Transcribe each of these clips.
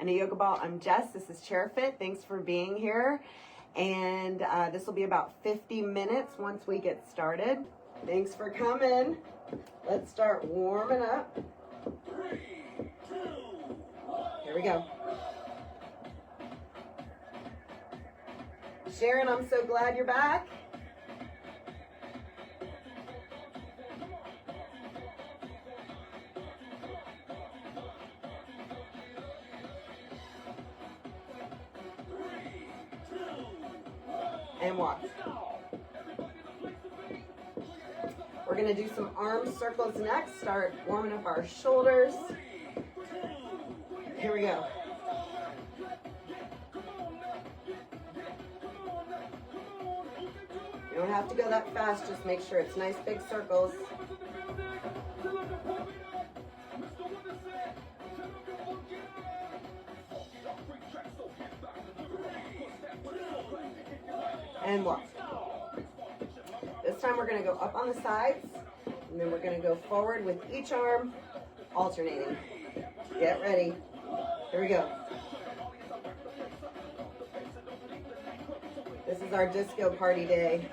and a yoga ball. I'm Jess. This is Chair Fit. Thanks for being here. And this will be about 50 minutes once we get started. Thanks for coming. Let's start warming up. Here we go. Sharon, I'm so glad you're back. And walk. We're going to do some arm circles next. Start warming up our shoulders. Here we go. You don't have to go that fast, just make sure it's nice big circles. And walk. This time we're going to go up on the sides, and then we're going to go forward with each arm, alternating. Get ready. Here we go. This is our disco party day.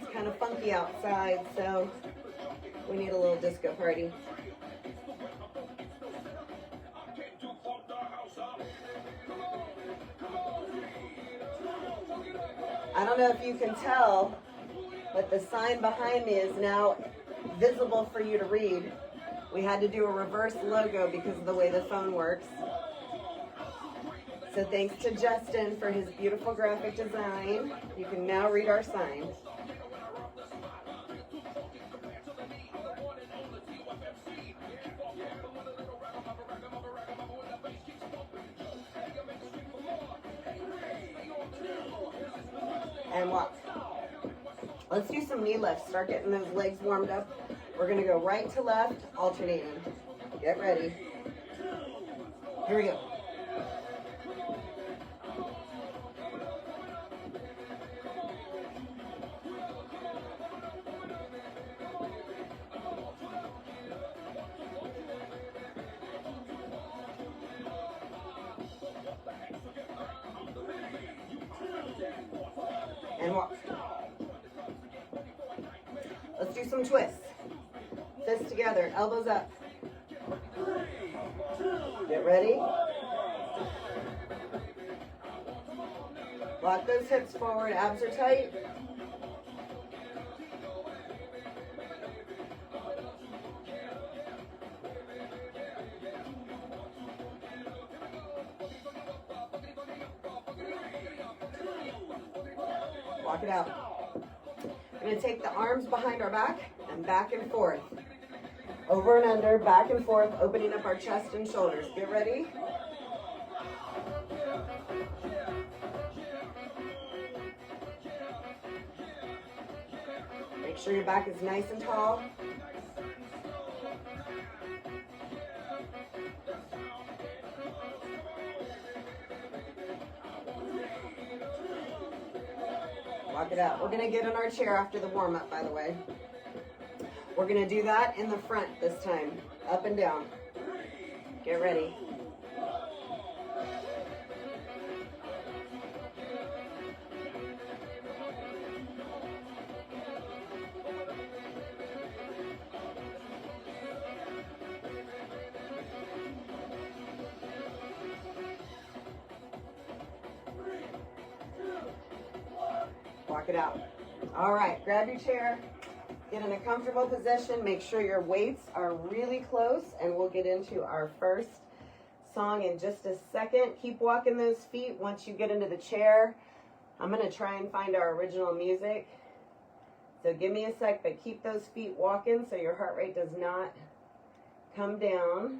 It's kind of funky outside, so we need a little disco party. I don't know if you can tell, but the sign behind me is now visible for you to read. We had to do a reverse logo because of the way the phone works. So thanks to Justin for his beautiful graphic design. You can now read our sign. And walk. Let's do some knee lifts. Start getting those legs warmed up. We're going to go right to left, alternating. Get ready. Here we go. And walk. Let's do some twists. Fists together, elbows up. Get ready. Lock those hips forward, abs are tight. Walk it out. We're going to take the arms behind our back and forth. Over and under, back and forth, opening up our chest and shoulders. Get ready. Make sure your back is nice and tall. Walk it out. We're going to get in our chair after the warm-up, by the way. We're going to do that in the front this time. Up and down. Get ready. Walk it out. All right, grab your chair. Get in a comfortable position. Make sure your weights are really close, and we'll get into our first song in just a second. Keep walking those feet once you get into the chair. I'm going to try and find our original music. So give me a sec, but keep those feet walking so your heart rate does not come down.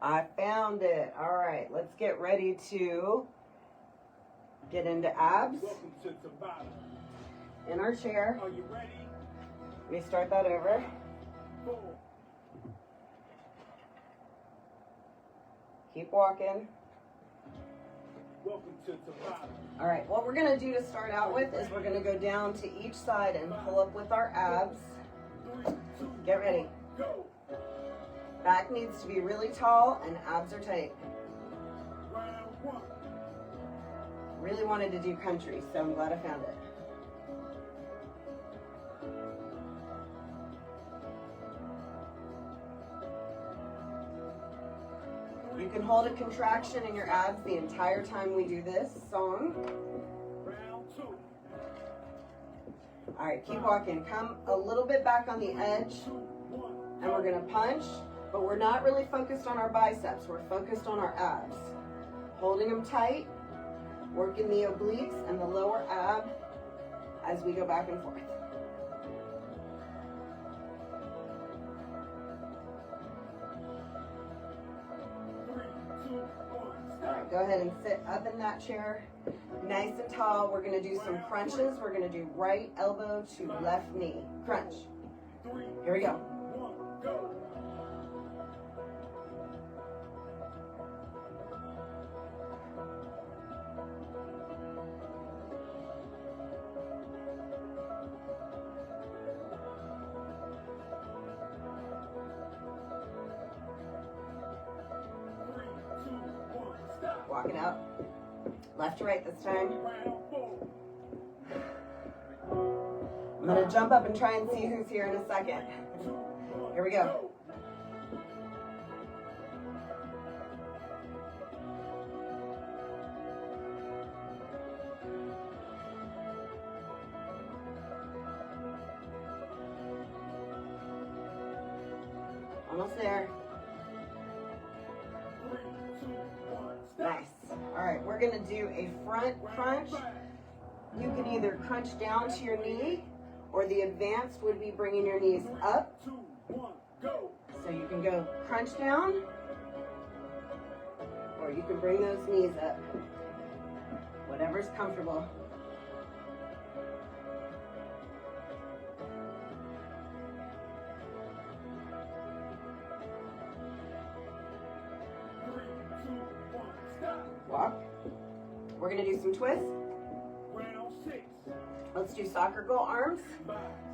I found it. All right, let's get ready to get into abs. Welcome to Tabata. In our chair. Are you ready? Let me start that over. 4. Keep walking. Welcome to Tabata. All right, what we're gonna do to start out with is we're gonna go down to each side and pull up with our abs. 3, 2, Get ready. go. Back needs to be really tall and abs are tight. Round 1. Really wanted to do country, so I'm glad I found it. You can hold a contraction in your abs the entire time we do this song. Round 2. All right, keep walking. Come a little bit back on the edge, 2, 1. and we're gonna punch, but we're not really focused on our biceps. We're focused on our abs. Holding them tight, working the obliques and the lower ab as we go back and forth. 3, 2, 1. All right, go ahead and sit up in that chair, nice and tall. We're gonna do some crunches. We're gonna do right elbow to left knee. Crunch. 3, Here we go. 1, go. Walk it out. Left to right this time. Round 4. I'm gonna jump up and try and see who's here in a second. 2, 1. Here we go. Almost there. 3, 2, 1. Nice. All right, we're gonna do a front crunch. You can either crunch down to your knee, or the advanced would be bringing your knees up. 2, 1, go. So you can go crunch down, or you can bring those knees up. Whatever's comfortable. Walk. We're gonna do some twists. Round 6. Let's do soccer goal arms.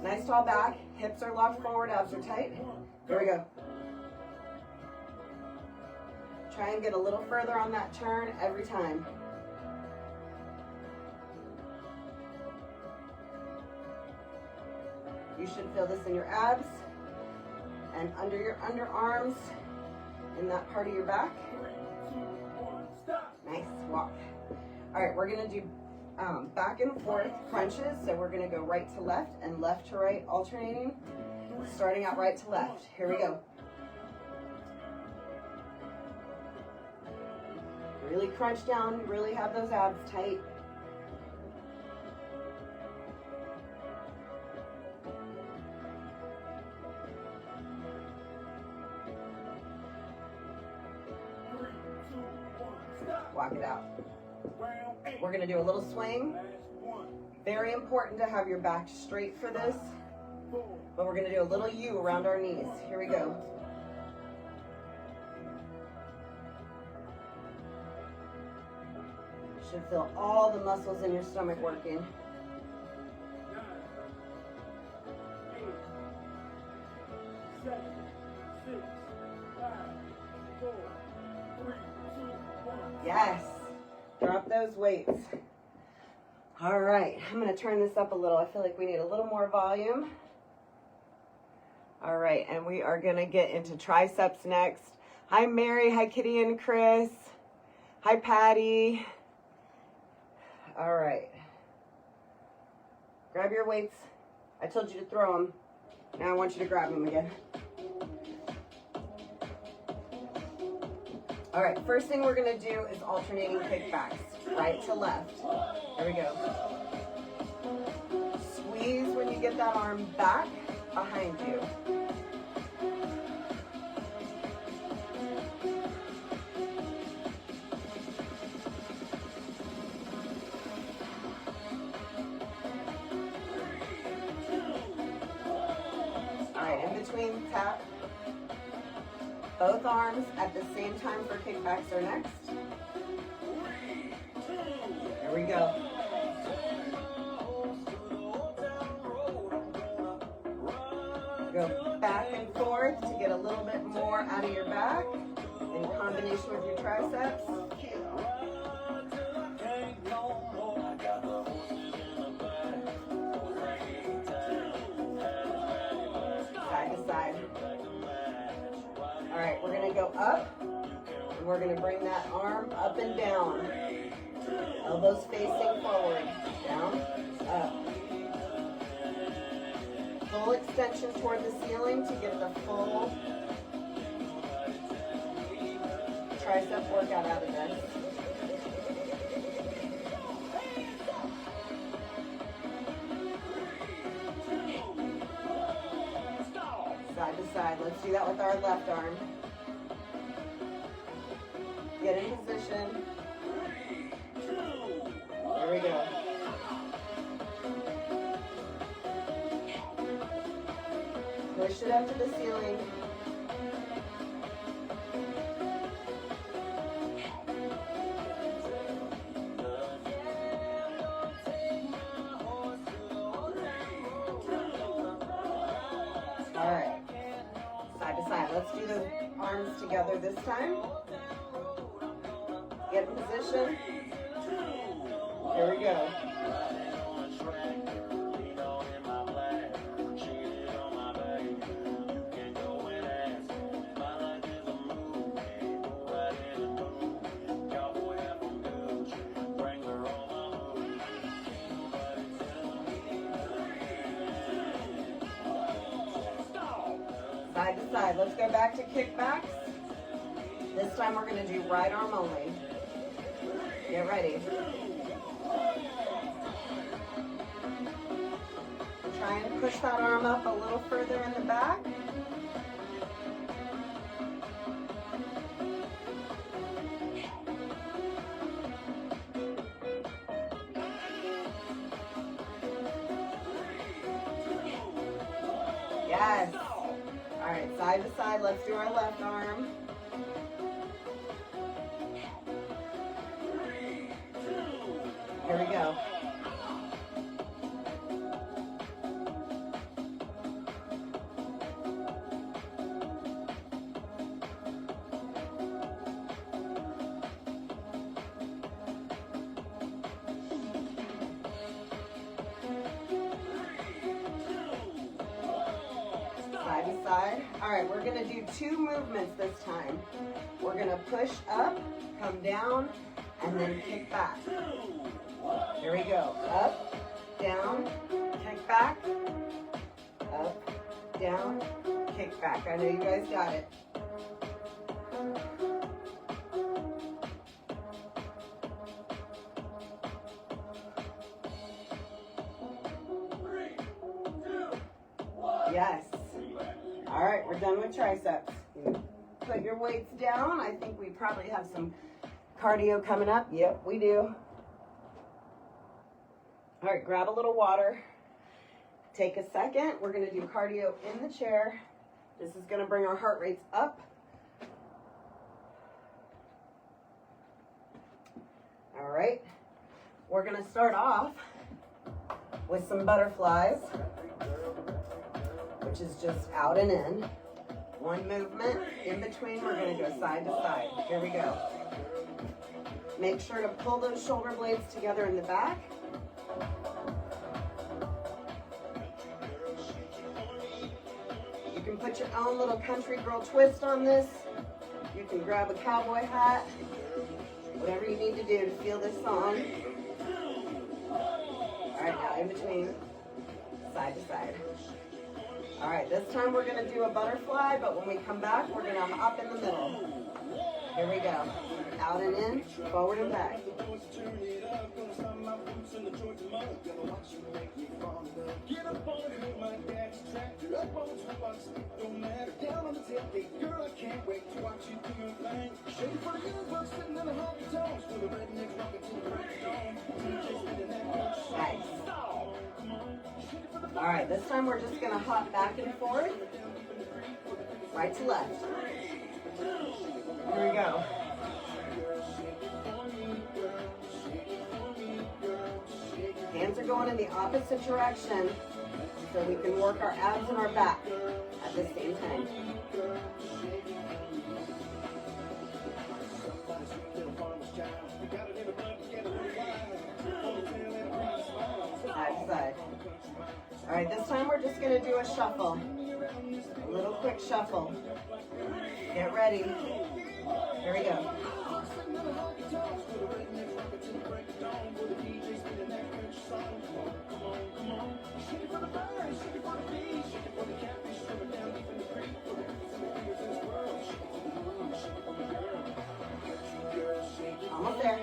Nice tall back, hips are locked forward, abs are tight. Here we go. Try and get a little further on that turn every time. You should feel this in your abs and under your underarms, in that part of your back. 3, 2, 1, stop. Nice, walk. All right, we're gonna do back and forth crunches. So we're gonna go right to left and left to right, alternating. Starting out right to left. Here we go. Really crunch down, really have those abs tight. Walk it out. We're gonna do a little swing. Very important to have your back straight for this, but we're gonna do a little U around our knees. Here we go. Should feel all the muscles in your stomach working. 9, 8, 7, 6, 5, 4, 3, 2, 1. Yes. Drop those weights. All right, I'm gonna turn this up a little. I feel like we need a little more volume. All right, and we are gonna get into triceps next. Hi, Mary. Hi, Kitty and Chris. Hi, Patty. All right. Grab your weights. I told you to throw them. Now I want you to grab them again. All right, first thing we're gonna do is alternating kickbacks, right to left. There we go. Squeeze when you get that arm back behind you. between tap. Both arms at the same time for kickbacks are next. There we go. Go back and forth to get a little bit more out of your back in combination with your triceps. Side to side. All right, we're gonna go up, and we're gonna bring that arm up and down. Elbows facing forward, down, up. Full extension toward the ceiling to get the full tricep workout out of this. Side to side. Let's do that with our left arm. Get in position. There we go. Push it up to the ceiling. All right. Side to side. Let's do the arms together this time. Get in position. Here we go. Side to side. Let's go back to kickbacks. This time we're going to do right arm only. Get ready. Try and push that arm up a little further in the back. Yes. All right, side to side. Let's do our left arm. Here we go. Side to side. All right, we're going to do two movements this time. We're going to push up, come down, and then kick back. Here we go. Up, down, kick back. Up, down, kick back. I know you guys got it. Yes. All right, we're done with triceps. Put your weights down. I think we probably have some cardio coming up. Yep, we do. All right, grab a little water. Take a second. We're going to do cardio in the chair. This is going to bring our heart rates up. All right. We're going to start off with some butterflies, which is just out and in. One movement. In between, we're going to go side to side. Here we go. Make sure to pull those shoulder blades together in the back. You can put your own little country girl twist on this. You can grab a cowboy hat. Whatever you need to do to feel this song. All right, now in between, side to side. All right, this time we're going to do a butterfly, but when we come back, we're going to hop in the middle. Here we go. Out and in, forward and back. Nice. All right, this time we're just going to hop back and forth. Right to left. Here we go. Hands are going in the opposite direction so we can work our abs and our back at the same time. Side to side. All right, this time we're just going to do a shuffle. A little quick shuffle. Get ready. Here we go. Almost there.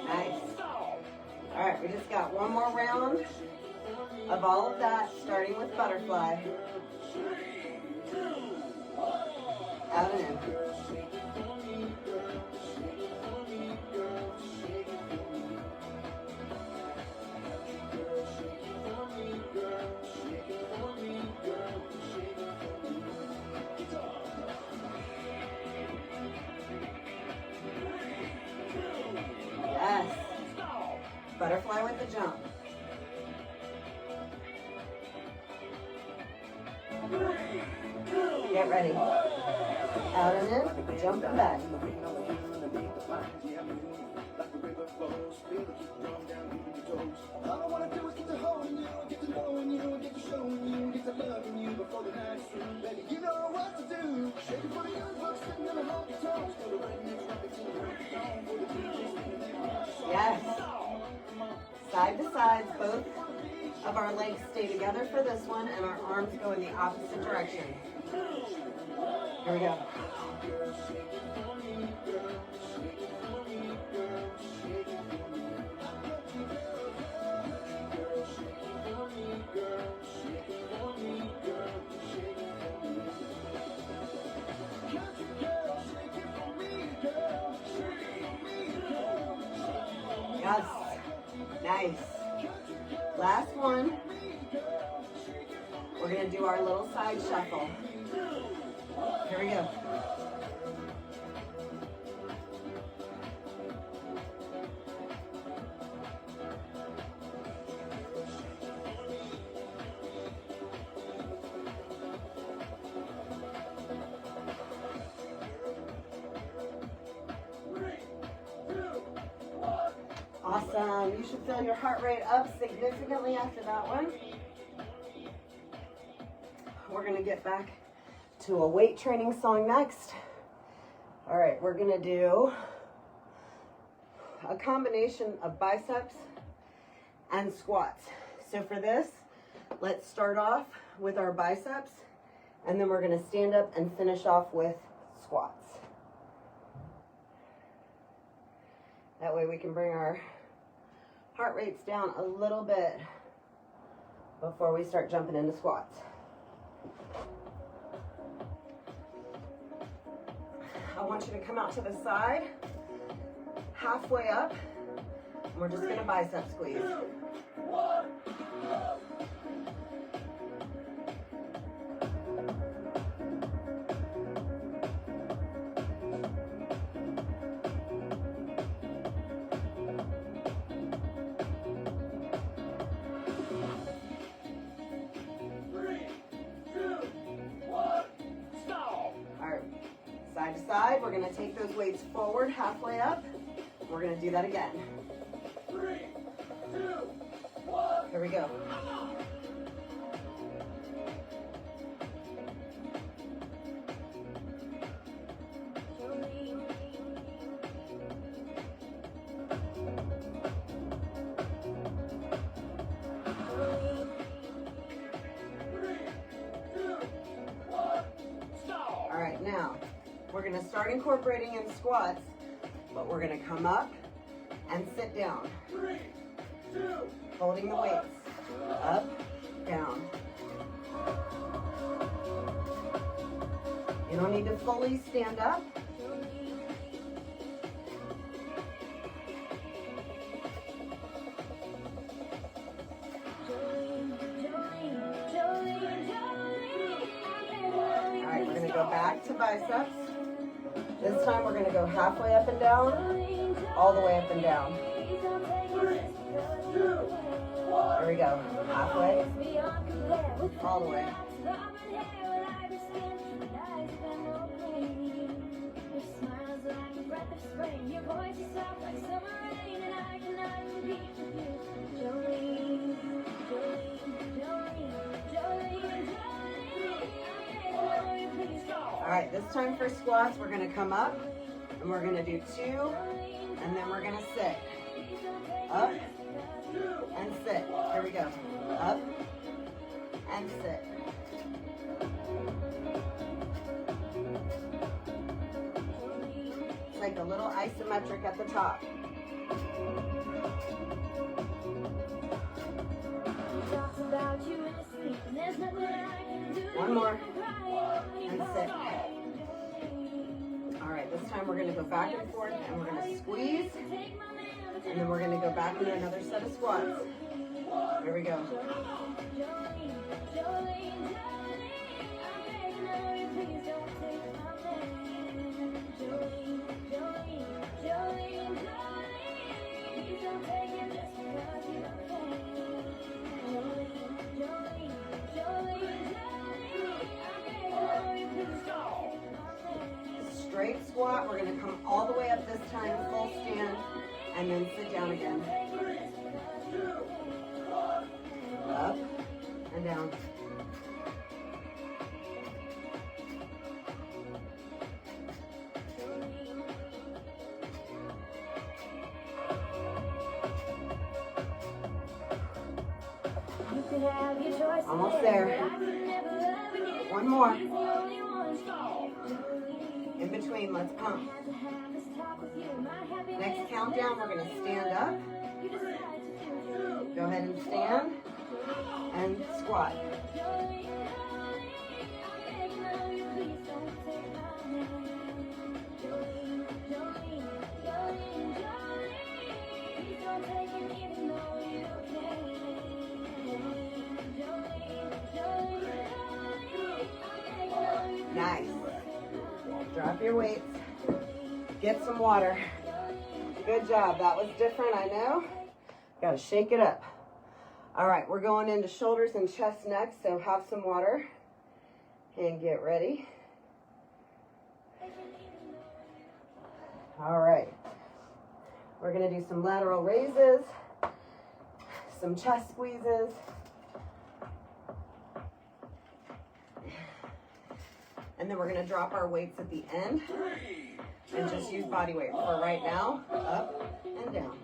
Nice. All right, we just got one more round of all of that, starting with butterfly. Out and in. Yes. Butterfly with the jump. Get ready. Out and in, jump and back. Yes. Side to sides, both of our legs stay together for this one, and our arms go in the opposite direction. Here we go. Yes. Nice. Last one. We're going to do our little side shuffle. Here we go. Awesome. You should feel your heart rate up significantly after that one. We're going to get back to a weight training song next. All right, we're going to do a combination of biceps and squats. So for this, let's start off with our biceps, and then we're going to stand up and finish off with squats. That way we can bring our heart rates down a little bit before we start jumping into squats. I want you to come out to the side, halfway up, and we're just going to bicep squeeze. Side to side, we're going to take those weights forward, halfway up. We're going to do that again. 3, 2, 1. Here we go. All right, now we're going to start incorporating in squats, but we're going to come up and sit down. 3, 2, holding the weights. Up, down. You don't need to fully stand up. biceps. This time we're going to go halfway up and down, all the way up and down. 3, 2, 1. There we go. Halfway, all the way. All right, this time for squats, we're gonna come up and we're gonna do 2, and then we're gonna sit. Up and sit. Here we go. Up and sit. It's like a little isometric at the top. One more. And sit. All right, this time we're going to go back and forth and we're going to squeeze. And then we're going to go back into another set of squats. Here we go. Straight squat, we're going to come all the way up this time, full stand, and then sit down again. 3, 2, 1. Up and down. Almost there. One more. In between, let's pump. Next countdown, we're going to stand up. Go ahead and stand and squat. Nice. Drop your weights. Get some water. Good job. That was different, I know. Got to shake it up. All right, we're going into shoulders and chest next, so have some water and get ready. All right. We're going to do some lateral raises, some chest squeezes. And then we're going to drop our weights at the end and just use body weight for right now, up and down.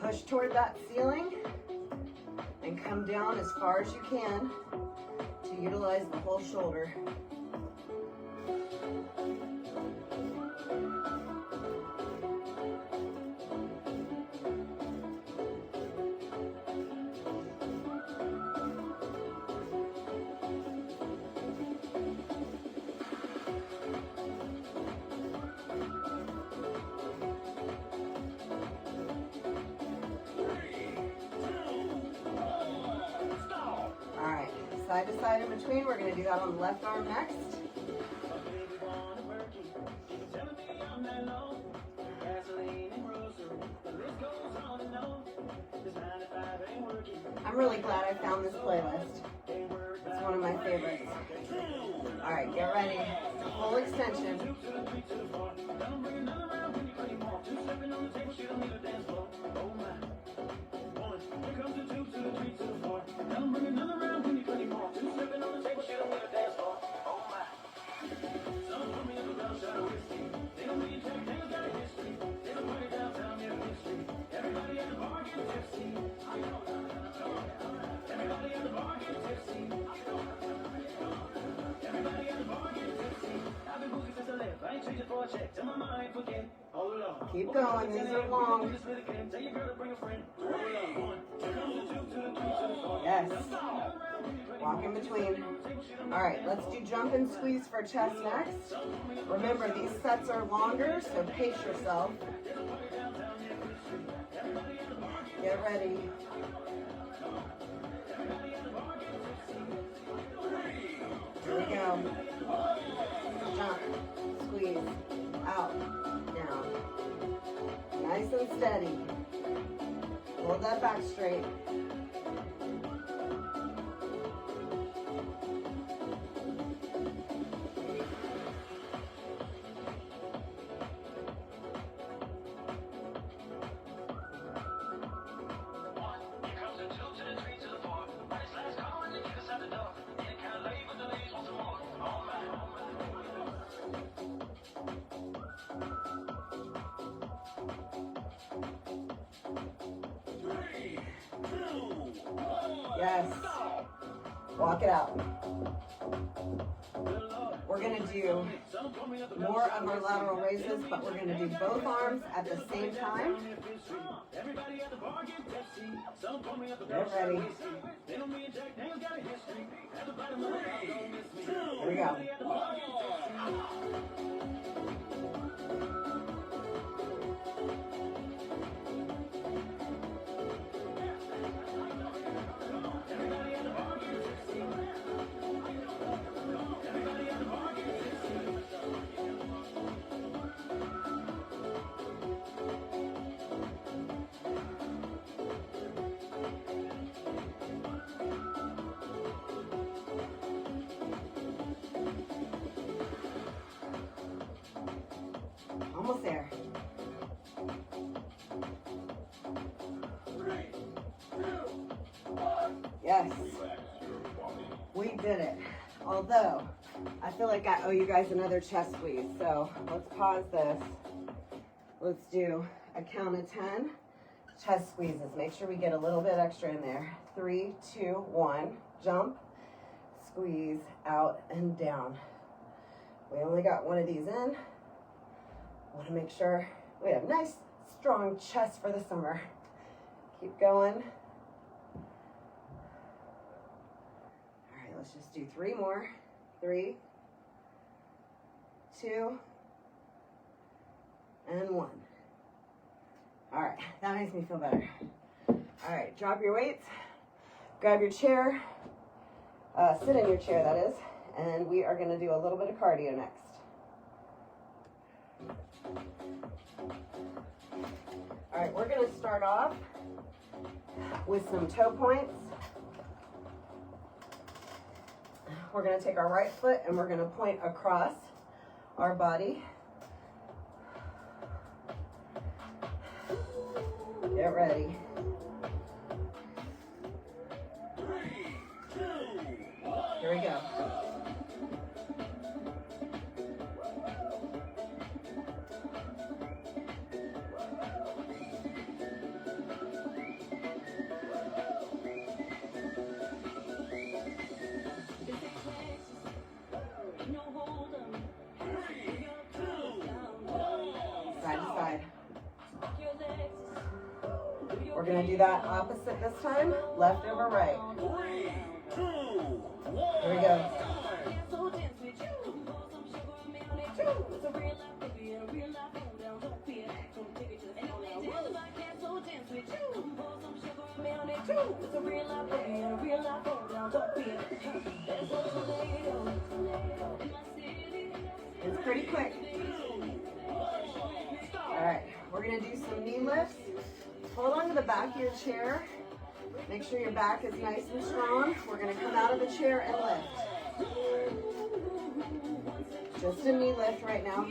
Push toward that ceiling and come down as far as you can to utilize the whole shoulder. Side to side in between. We're going to do that on the left arm next. I'm really glad I found this playlist. It's one of my favorites. All right, get ready. Full extension. Keep going, these are long. Yes. Walk in between. All right, let's do jump and squeeze for chest next. Remember, these sets are longer, so pace yourself. Get ready. steady. Hold that back straight. Yes. Walk it out. We're going to do more of our lateral raises, but we're going to do both arms at the same time. Get ready. Here we go. Almost there. 3, 2, 1. Yes. We did it. Although, I feel like I owe you guys another chest squeeze. So let's pause this. Let's do a count of 10 chest squeezes. Make sure we get a little bit extra in there. 3, 2, 1. Jump, squeeze, out and down. We only got one of these in. Want to make sure we have nice, strong chest for the summer. Keep going. All right, let's just do 3 more. 3, 2, and 1. All right, that makes me feel better. All right, drop your weights, grab your chair, sit in your chair, that is, and we are going to do a little bit of cardio next. All right, we're going to start off with some toe points. We're going to take our right foot and we're going to point across our body. Get ready. 3, 2, 1. Here we go. Side to side. We're going to do that opposite this time, left over right. 3, 2, 1. Here we go. It's pretty quick. All right, we're going to do some knee lifts. Hold on to the back of your chair. Make sure your back is nice and strong. We're going to come out of the chair and lift. Just a knee lift right now.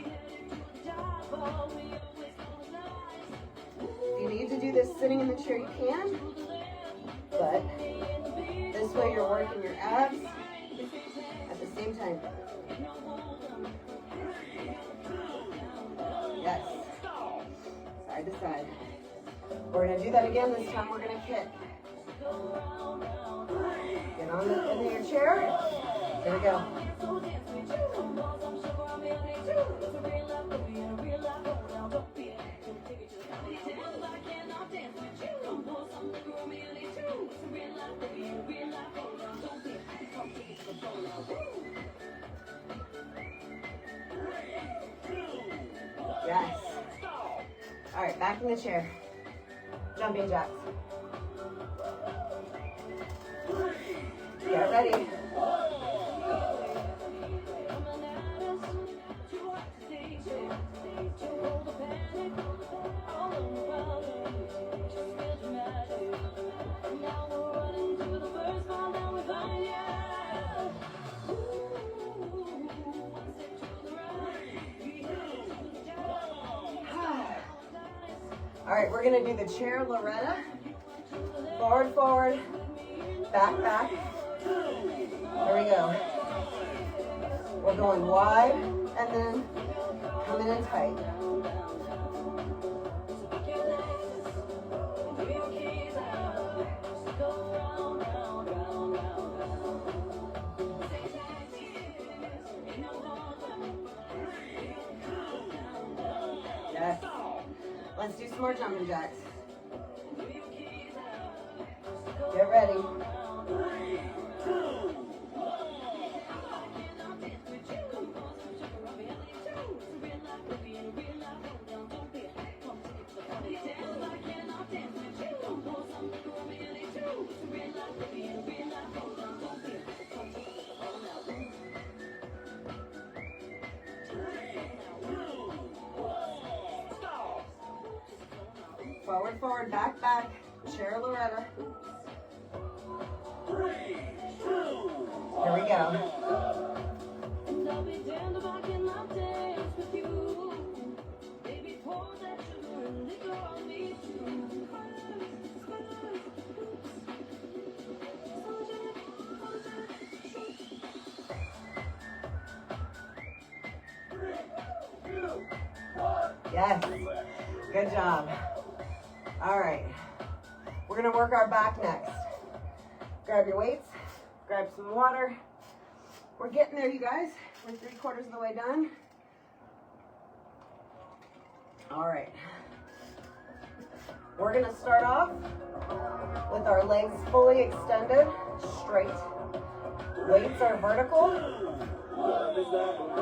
If you need to do this sitting in the chair, you can. But this way you're working your abs at the same time. Yes. Side to side. We're going to do that again. This time we're going to kick. Get on into your chair. Here we go. Yes. All right, back in the chair. Jumping jacks. Get ready. All right, we're gonna do the chair Loretta. Forward, forward, back, back. There we go. We're going wide and then coming in tight. Yes. Let's do some more jumping jacks. Get ready. Forward, forward, back, back. Chair Loretta. 3, 2, Here we go. Yes. Good job. All right. We're going to work our back next. Grab your weights. Grab some water. We're getting there, you guys. We're 3/4 of the way done. All right. We're going to start off with our legs fully extended, straight. Weights are vertical.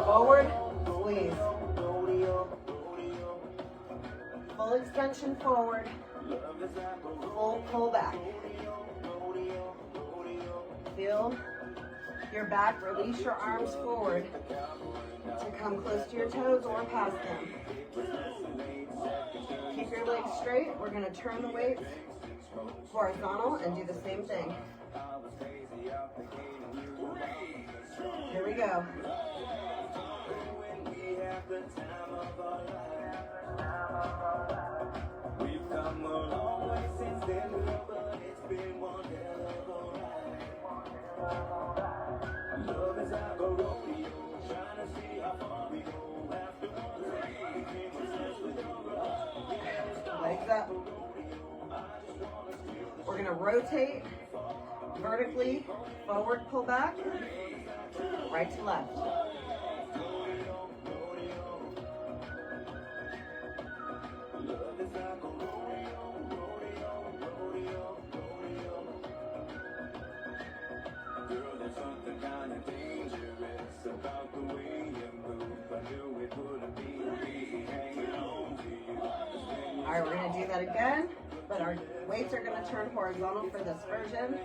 Forward, squeeze. Full extension forward. Full pull back. Feel your back, release your arms forward to come close to your toes or past them. Keep your legs straight. We're going to turn the weights horizontal and do the same thing. Here we go. We've come a long way since then, but it's been one hell of a ride. Love is like a rodeo, trying to see how far we go. After one race, became obsessed with your rush. Legs up. We're going to rotate vertically, forward, pull back, right to left. All right, we're going to do that again, but our weights are going to turn horizontal for this version.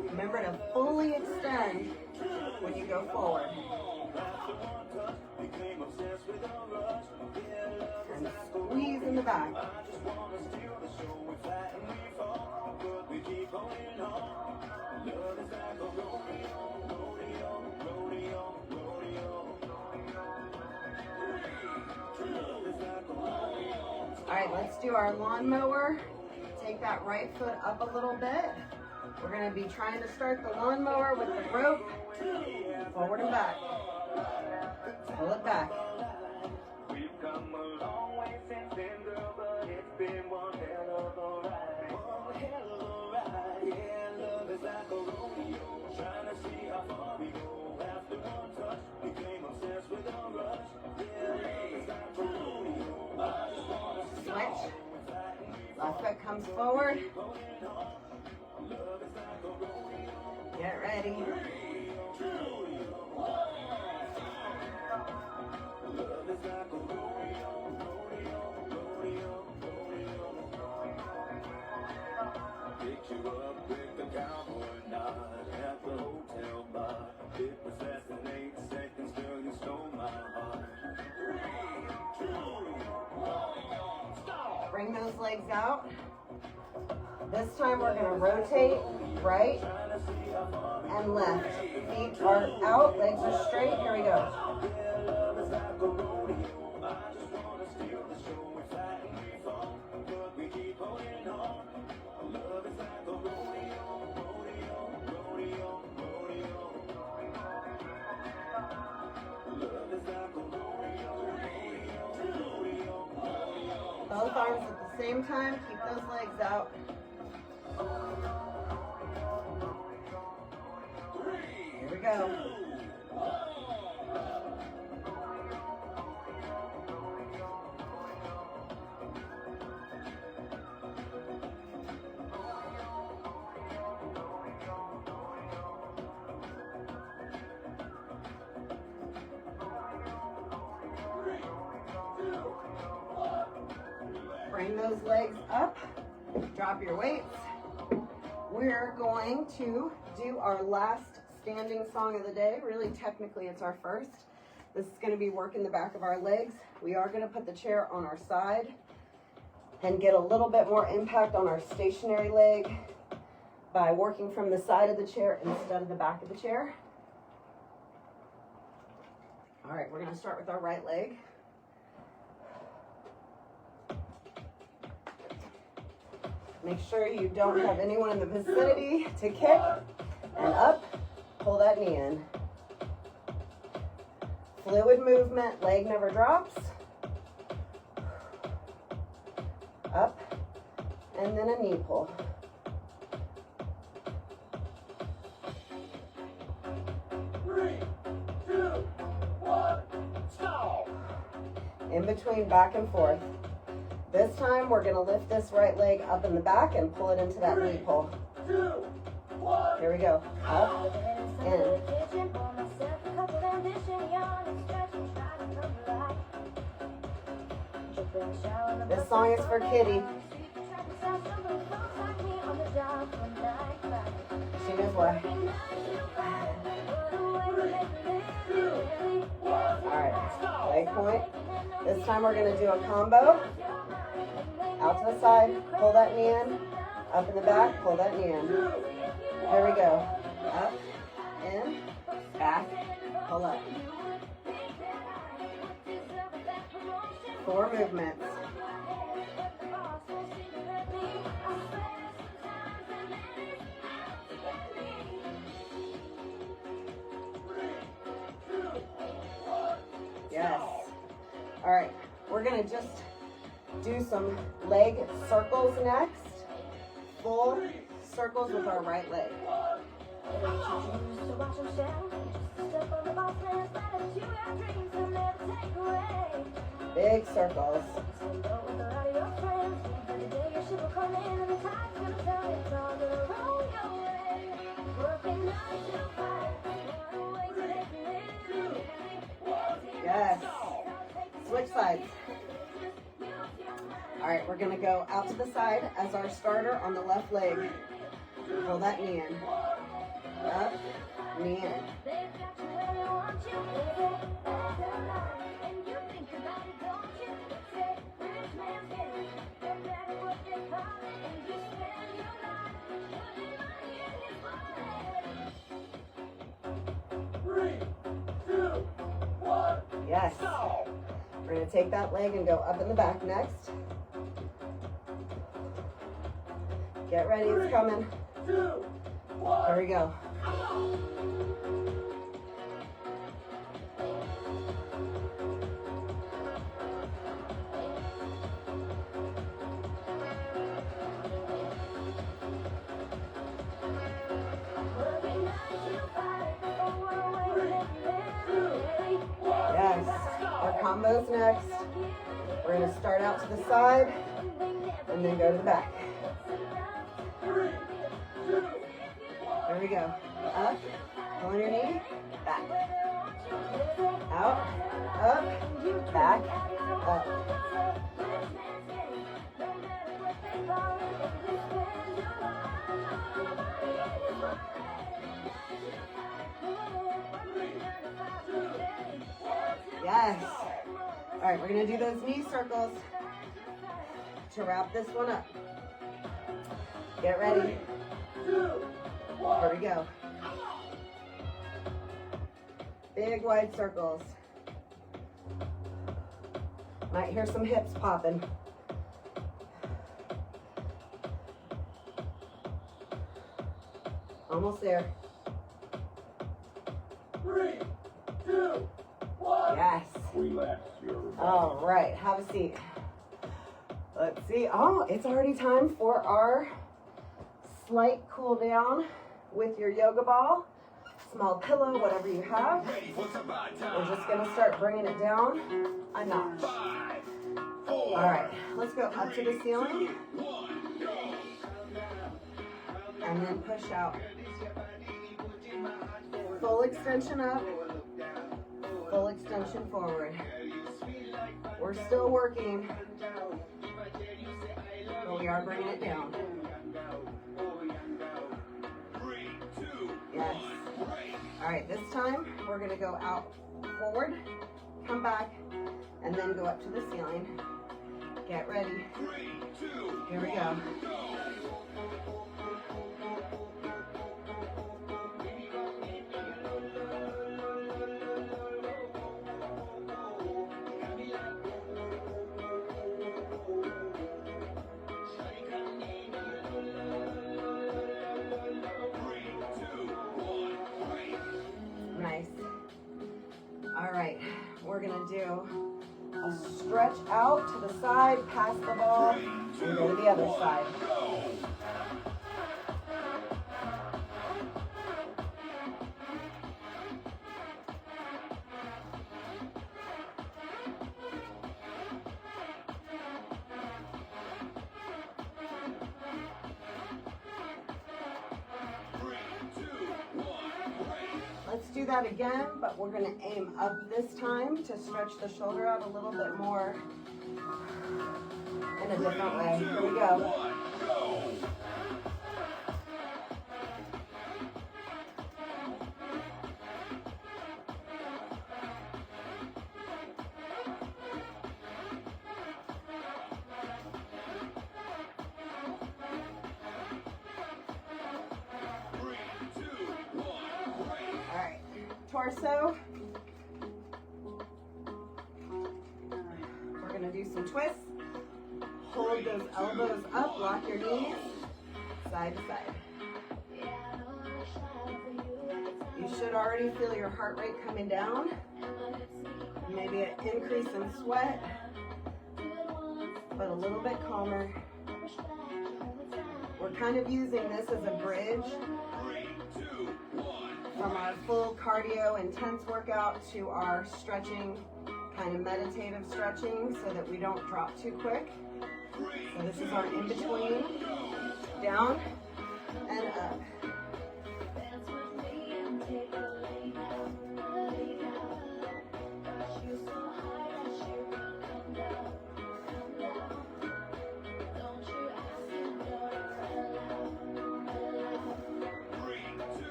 Remember to fully extend when you go forward. And squeeze in the back. All right, let's do our lawnmower. Take that right foot up a little bit. We're going to be trying to start the lawnmower with the rope. Forward and back. Pull it back. We've come a long way since then, girl, but it's been one hell of a ride. One hell of a ride. Yeah, love is like a rodeo, trying to see how far we go. After one touch, became obsessed with a rush. Yeah, love is like a rodeo. I just wanna Switch. Left foot comes forward. Get ready. Picked you up with the cowboy nod at the hotel bar. It was less than 8 seconds till you stole my heart. 3, 2, 1, stop! Bring those legs out. This time we're going to rotate right and left. Feet are out, legs are straight. Here we go. Same time, keep those legs out. Here we go. Bring those legs up, drop your weights. We're going to do our last standing song of the day. Really, technically, it's our first. This is going to be working the back of our legs. We are going to put the chair on our side and get a little bit more impact on our stationary leg by working from the side of the chair instead of the back of the chair. All right, we're going to start with our right leg. Make sure you don't have anyone in the vicinity to kick, and up, pull that knee in. Fluid movement, leg never drops. Up, and then a knee pull. Three, two, one, stop. In between, back and forth. This time, we're gonna lift this right leg up in the back and pull it into that knee pull. 2, 1. Here we go. Up, in. This song is for Kitty. She knows why. Alright, leg point. This time we're going to do a combo. Out to the side, pull that knee in. Up in the back, pull that knee in. Here we go. Up, in, back, pull up. 4 movements. Yes. All right, we're gonna just do some leg circles next. Full circles with our right leg. Big circles. Yes. Switch sides. All right, we're gonna go out to the side as our starter on the left leg. Pull that knee in. Up, knee in. Yes. We're going to take that leg and go up in the back next. Get ready, it's coming. 2, 1. Here we go. Combos next. We're going to start out to the side and then go to the back. There we go. Up, pull on your knee, back. Out, up, back, up. Yes. All right, we're going to do those knee circles to wrap this one up. Get ready. 3, 2, 1. Here we go. Big wide circles. Might hear some hips popping. Almost there. 3, 2, 1. Yes. Relax your body. All right, have a seat. Let's see. Oh, it's already time for our slight cool down with your yoga ball, small pillow, whatever you have. We're just gonna start bringing it down a notch. All right, let's go up to the ceiling and then push out. Full extension up, full extension forward. We're still working, but we are bringing it down. Yes. All right, this time we're gonna go out forward, come back, and then go up to the ceiling. Get ready. Here we go. Nice. All right, we're gonna do a stretch out to the side, pass the ball, and go to the other side. Let's do that again, but we're gonna aim up this time to stretch the shoulder out a little bit more in a different way. Here we go. Torso. We're going to do some twists. Hold those elbows up, lock your knees, side to side. You should already feel your heart rate coming down. Maybe an increase in sweat, but a little bit calmer. We're kind of using this as a bridge from our full cardio intense workout to our stretching, kind of meditative stretching, so that we don't drop too quick. So this is our in-between, down and up.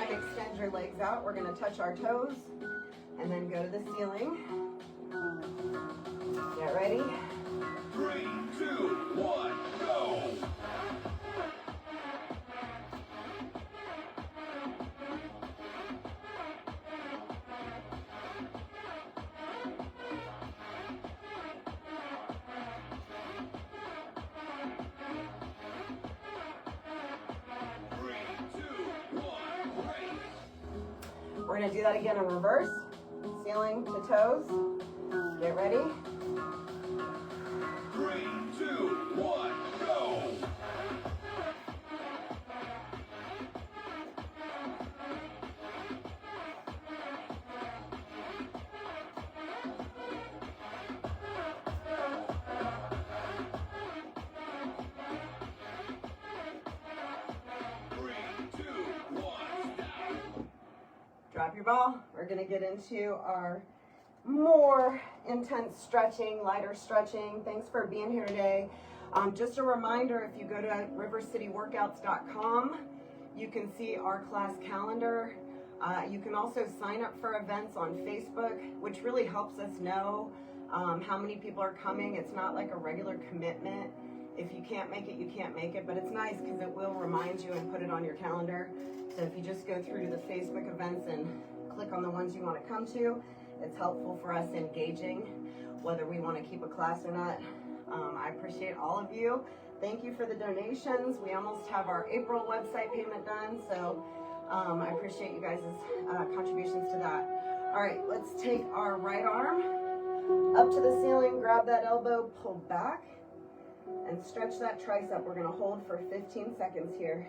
Extend your legs out. We're going to touch our toes and then go to the ceiling. Get ready. 3, 2, 1, go! We're going to do that again in reverse. Ceiling to toes. Get ready. 3, 2, 1, go! Drop your ball. We're going to get into our more intense stretching, lighter stretching. Thanks for being here today. Just a reminder, if you go to rivercityworkouts.com, you can see our class calendar. You can also sign up for events on Facebook, which really helps us know how many people are coming. It's not like a regular commitment. If you can't make it, you can't make it, but it's nice because it will remind you and put it on your calendar. So if you just go through to the Facebook events and click on the ones you want to come to, it's helpful for us engaging whether we want to keep a class or not. I appreciate all of you. Thank you for the donations. We almost have our April website payment done, so I appreciate you guys' contributions to that. All right, let's take our right arm, Up to the ceiling, grab that elbow, pull back, and stretch that tricep. We're gonna hold for 15 seconds here.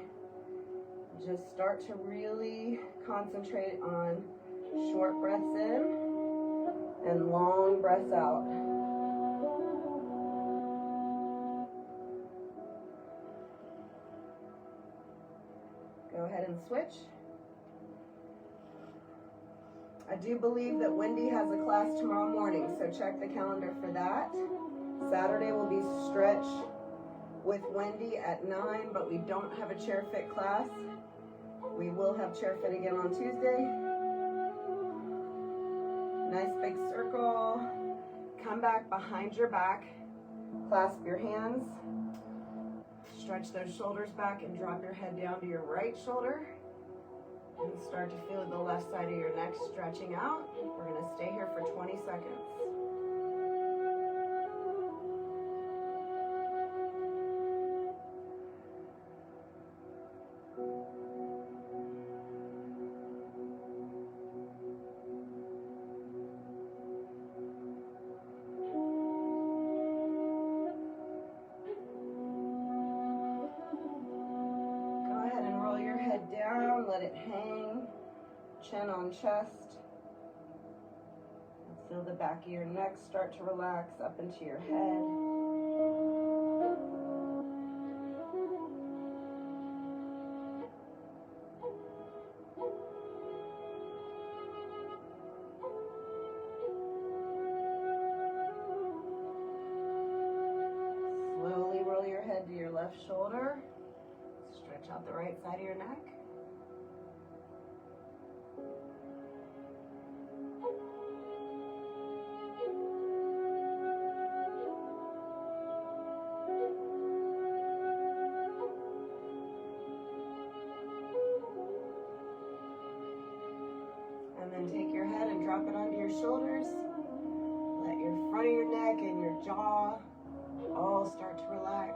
Just start to really concentrate on short breaths in and long breaths out. Go ahead and switch. I do believe that Wendy has a class tomorrow morning, so check the calendar for that. Saturday will be stretch with Wendy at 9, but we don't have a chair fit class. We will have chair fit again on Tuesday. Nice big circle. Come back behind your back. Clasp your hands. Stretch those shoulders back and drop your head down to your right shoulder. And start to feel the left side of your neck stretching out. We're going to stay here for 20 seconds. Let it hang, chin on chest. Feel the back of your neck start to relax up into your head. Slowly roll your head to your left shoulder. Stretch out the right side of your neck. And then take your head and drop it onto your shoulders. Let your front of your neck and your jaw all start to relax.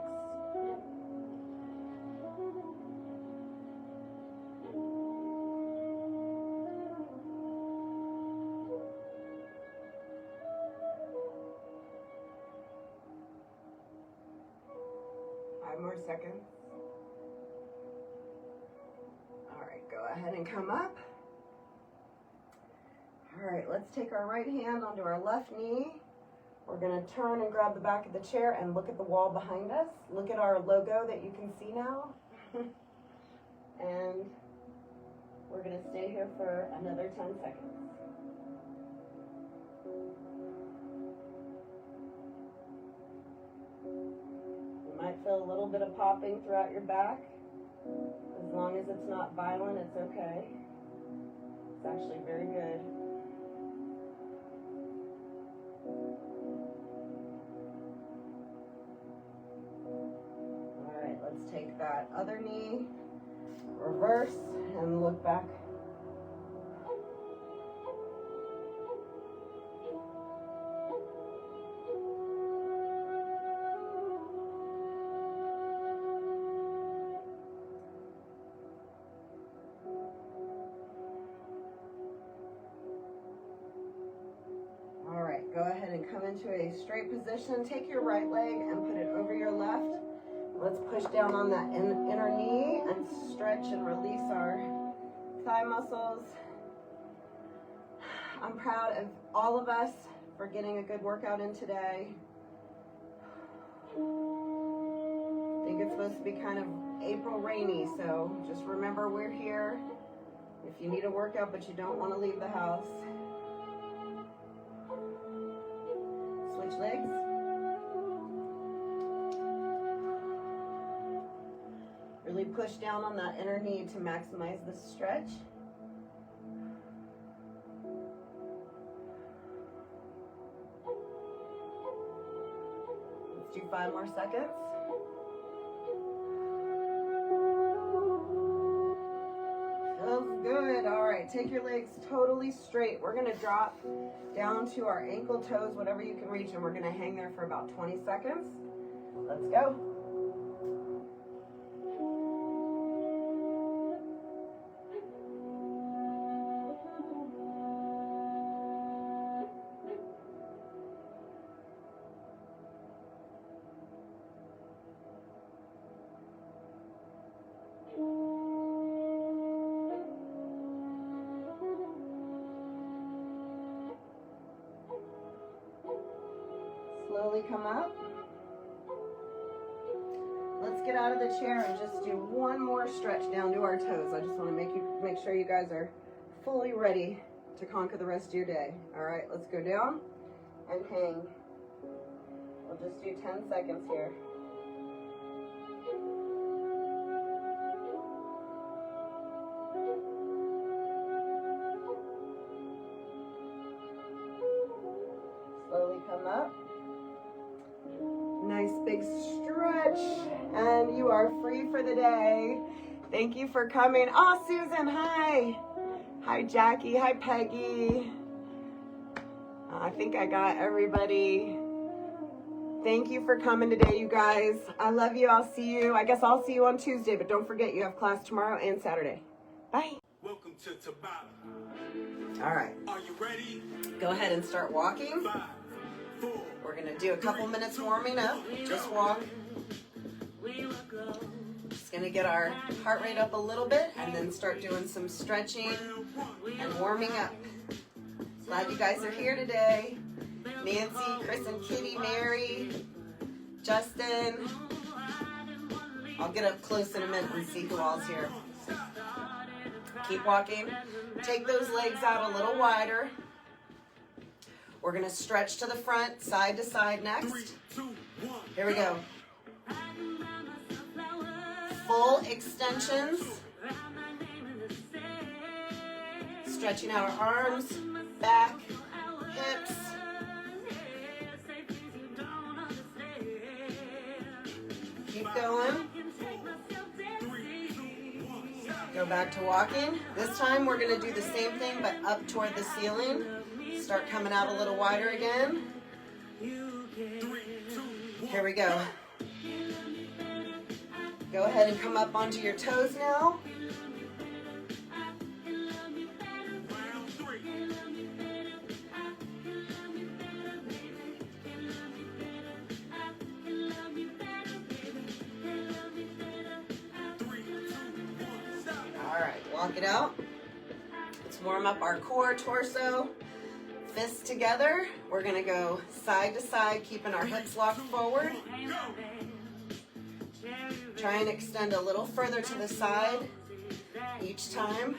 More seconds. All right, go ahead and come up. All right, let's take our right hand onto our left knee. We're going to turn and grab the back of the chair and look at the wall behind us. Look at our logo that you can see now. And we're going to stay here for another 10 seconds. Might feel a little bit of popping throughout your back. As long as it's not violent, it's okay. It's actually very good. All right, let's take that other knee, reverse, and look back. Go ahead and come into a straight position. Take your right leg and put it over your left. Let's push down on that inner knee and stretch and release our thigh muscles. I'm proud of all of us for getting a good workout in today. I think it's supposed to be kind of April rainy, so just remember we're here if you need a workout but you don't want to leave the house. Switch legs. Really push down on that inner knee to maximize the stretch. Let's do 5 more seconds. Feels good. All right, take your legs totally straight. We're gonna drop down to our ankle toes, whatever you can reach, and we're gonna hang there for about 20 seconds. Let's go. Slowly come up. Let's get out of the chair and just do one more stretch down to our toes. I just want to make sure you guys are fully ready to conquer the rest of your day. All right, let's go down and hang. We'll just do 10 seconds here. Slowly come up. Nice big stretch, and you are free for the day. Thank you for coming. Oh, Susan, hi. Hi, Jackie. Hi, Peggy. I think I got everybody. Thank you for coming today, you guys. I love you. I'll see you. I guess I'll see you on Tuesday, but don't forget you have class tomorrow and Saturday. Bye. Welcome to Tabata. All right. Are you ready? Go ahead and start walking. 5, 4. We're going to do a couple minutes warming up. Just walk. Just going to get our heart rate up a little bit and then start doing some stretching and warming up. Glad you guys are here today. Nancy, Chris and Kitty, Mary, Justin. I'll get up close in a minute and see who all's here. Keep walking. Take those legs out a little wider. We're going to stretch to the front, side to side next. 3, 2, 1. Here we go. Full extensions. Stretching out our arms, back, hips. Keep going. Go back to walking. This time we're going to do the same thing but up toward the ceiling. Start coming out a little wider again. Here we go. Go ahead and come up onto your toes now. All right, walk it out. Let's warm up our core, torso. Fists together. We're going to go side to side, keeping our hips locked forward. Try and extend a little further to the side each time.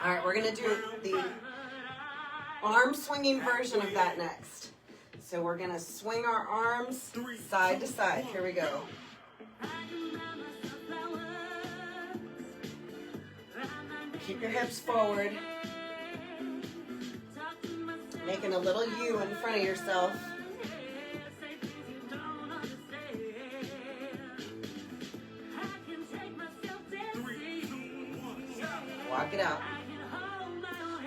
All right, we're going to do the arm swinging version of that next. So we're going to swing our arms side to side. Here we go. Keep your hips forward. Making a little U in front of yourself. Walk it out.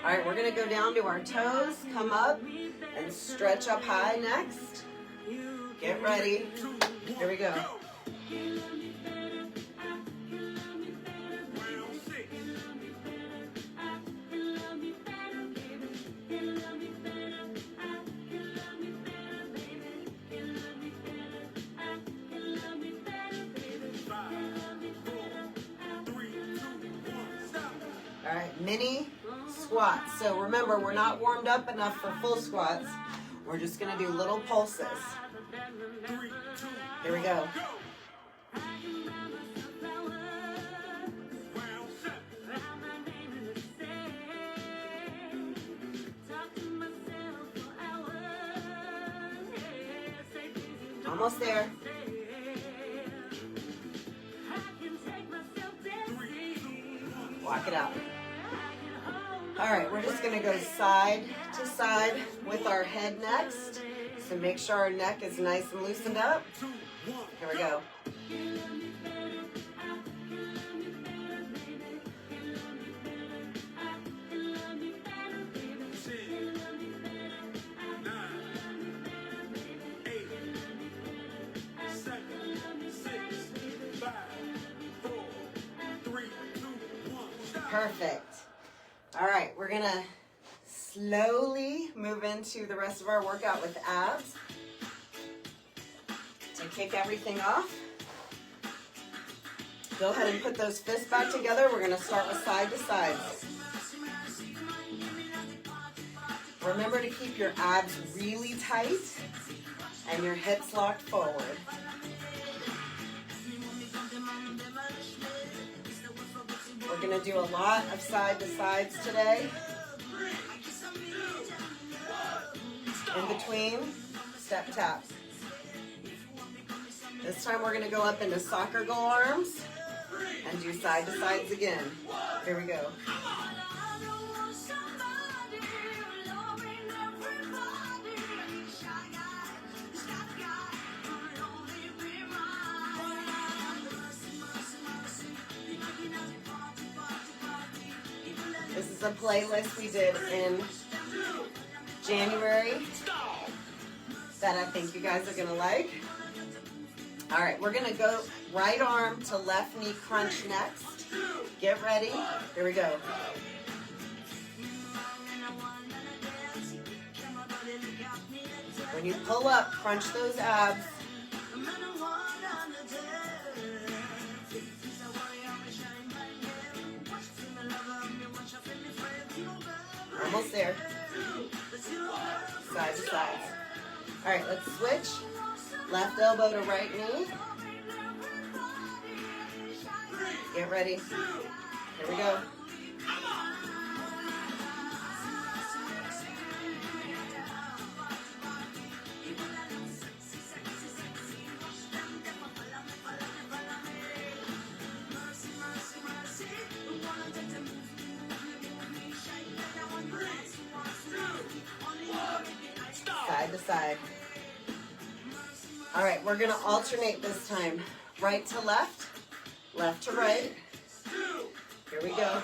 All right, we're going to go down to our toes, come up, and stretch up high next. Get ready. Here we go. All right, mini squats. So remember, we're not warmed up enough for full squats. We're just going to do little pulses. Here we go. Almost there. Walk it out. All right, we're just gonna go side to side with our head next. So make sure our neck is nice and loosened up. Here we go. Perfect. All right, we're gonna slowly move into the rest of our workout with abs. To kick everything off, go ahead and put those fists back together. We're going to start with side to side. Remember to keep your abs really tight and your hips locked forward. We're going to do a lot of side to sides today. In between, step tap. This time we're going to go up into soccer goal arms and do side to sides again. Here we go. This is a playlist we did in January that I think you guys are going to like. All right, we're going to go right arm to left knee crunch next. Get ready. Here we go. When you pull up, crunch those abs. Almost there. Side to side. All right, let's switch. Left elbow to right knee. Get ready. Here we go. Side to side. All right, we're going to alternate this time. Right to left, left to right. Here we go.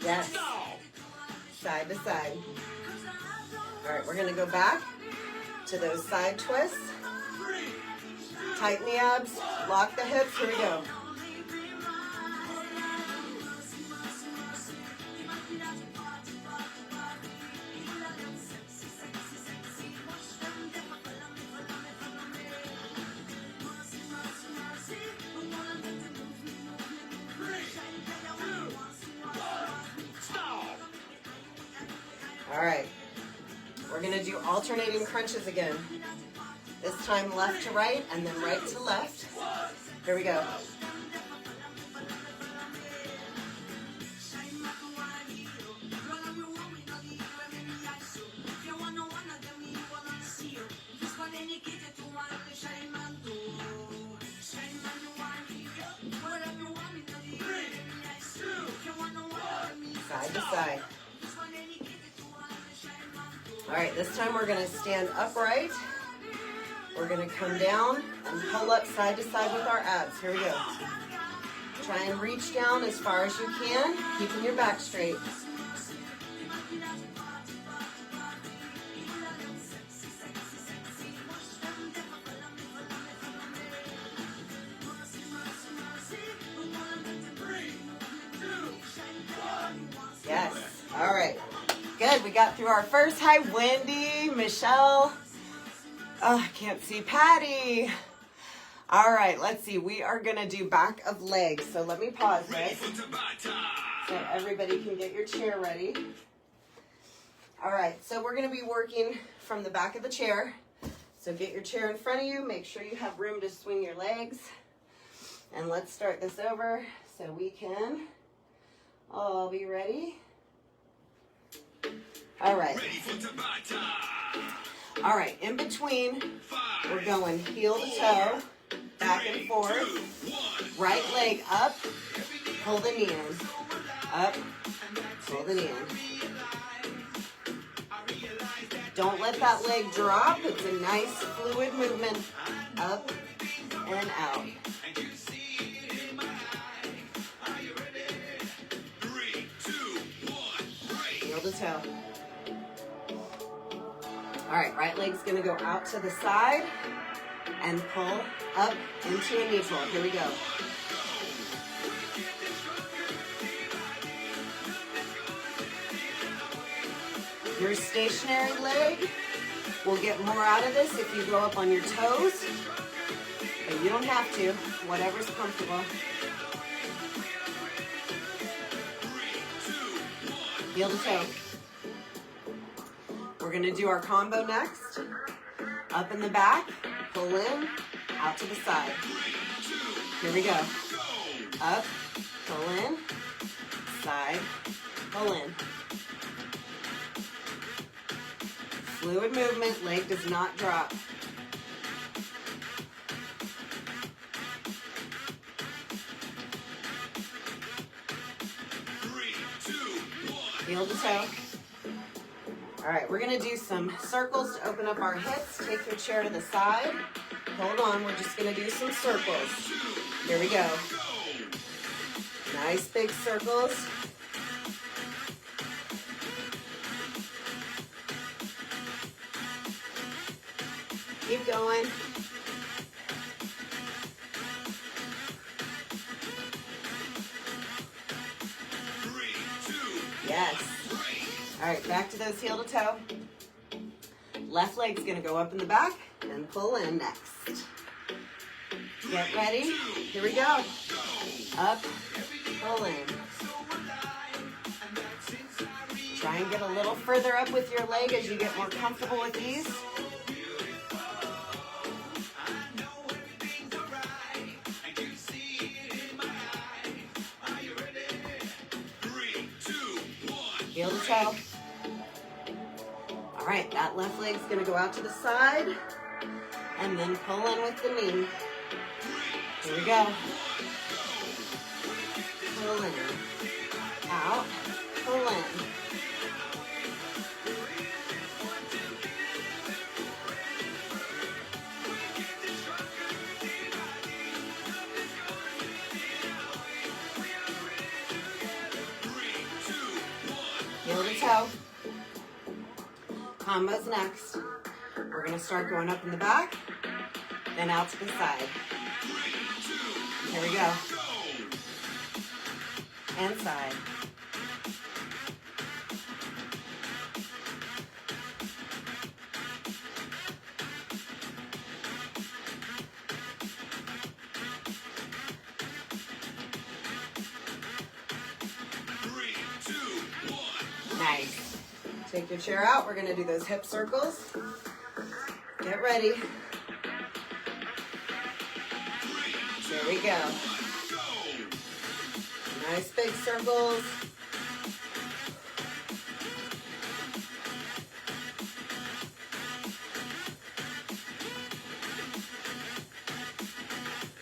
Yes. Side to side. All right, we're going to go back to those side twists. Tighten the abs, lock the hips. Here we go. All right, we're going to do alternating crunches again. This time left to right and then right to left. Here we go. Side to side. All right, this time we're going to stand upright. We're going to come down and pull up side to side with our abs. Here we go. Try and reach down as far as you can, keeping your back straight. Yes. All right. Good. We got through our first. Hi, Wendy, Michelle. Oh, I can't see Patty. All right, let's see. We are going to do back of legs. So let me pause this so everybody can get your chair ready. All right, so we're going to be working from the back of the chair. So get your chair in front of you. Make sure you have room to swing your legs. And let's start this over so we can all be ready. All right. All right, in between, we're going heel to toe, back and forth, right leg up, pull the knee in, up, pull the knee in. Don't let that leg drop. It's a nice fluid movement, up and out. Heel to toe. All right leg's gonna go out to the side and pull up into a neutral. Here we go. Your stationary leg will get more out of this if you go up on your toes, but you don't have to, whatever's comfortable. Heel to toe. We're gonna do our combo next. Up in the back, pull in, out to the side. Here we go. Up, pull in, side, pull in. Fluid movement, leg does not drop. Heel to toe. All right, we're gonna do some circles to open up our hips. Take your chair to the side. Hold on, we're just gonna do some circles. Here we go. Nice big circles. Keep going. Yes. All right, back to those heel to toe. Left leg's gonna go up in the back and pull in next. Get ready. Here we go. Up, pull in. Try and get a little further up with your leg as you get more comfortable with these. Heel to toe. All right, that left leg's gonna go out to the side and then pull in with the knee. Here we go. Pull in, out, pull in. Heel to toe. Combo's next. We're gonna start going up in the back, then out to the side. Here we go. And side. Nice. Take your chair out. We're going to do those hip circles. Get ready. There we go. Nice big circles.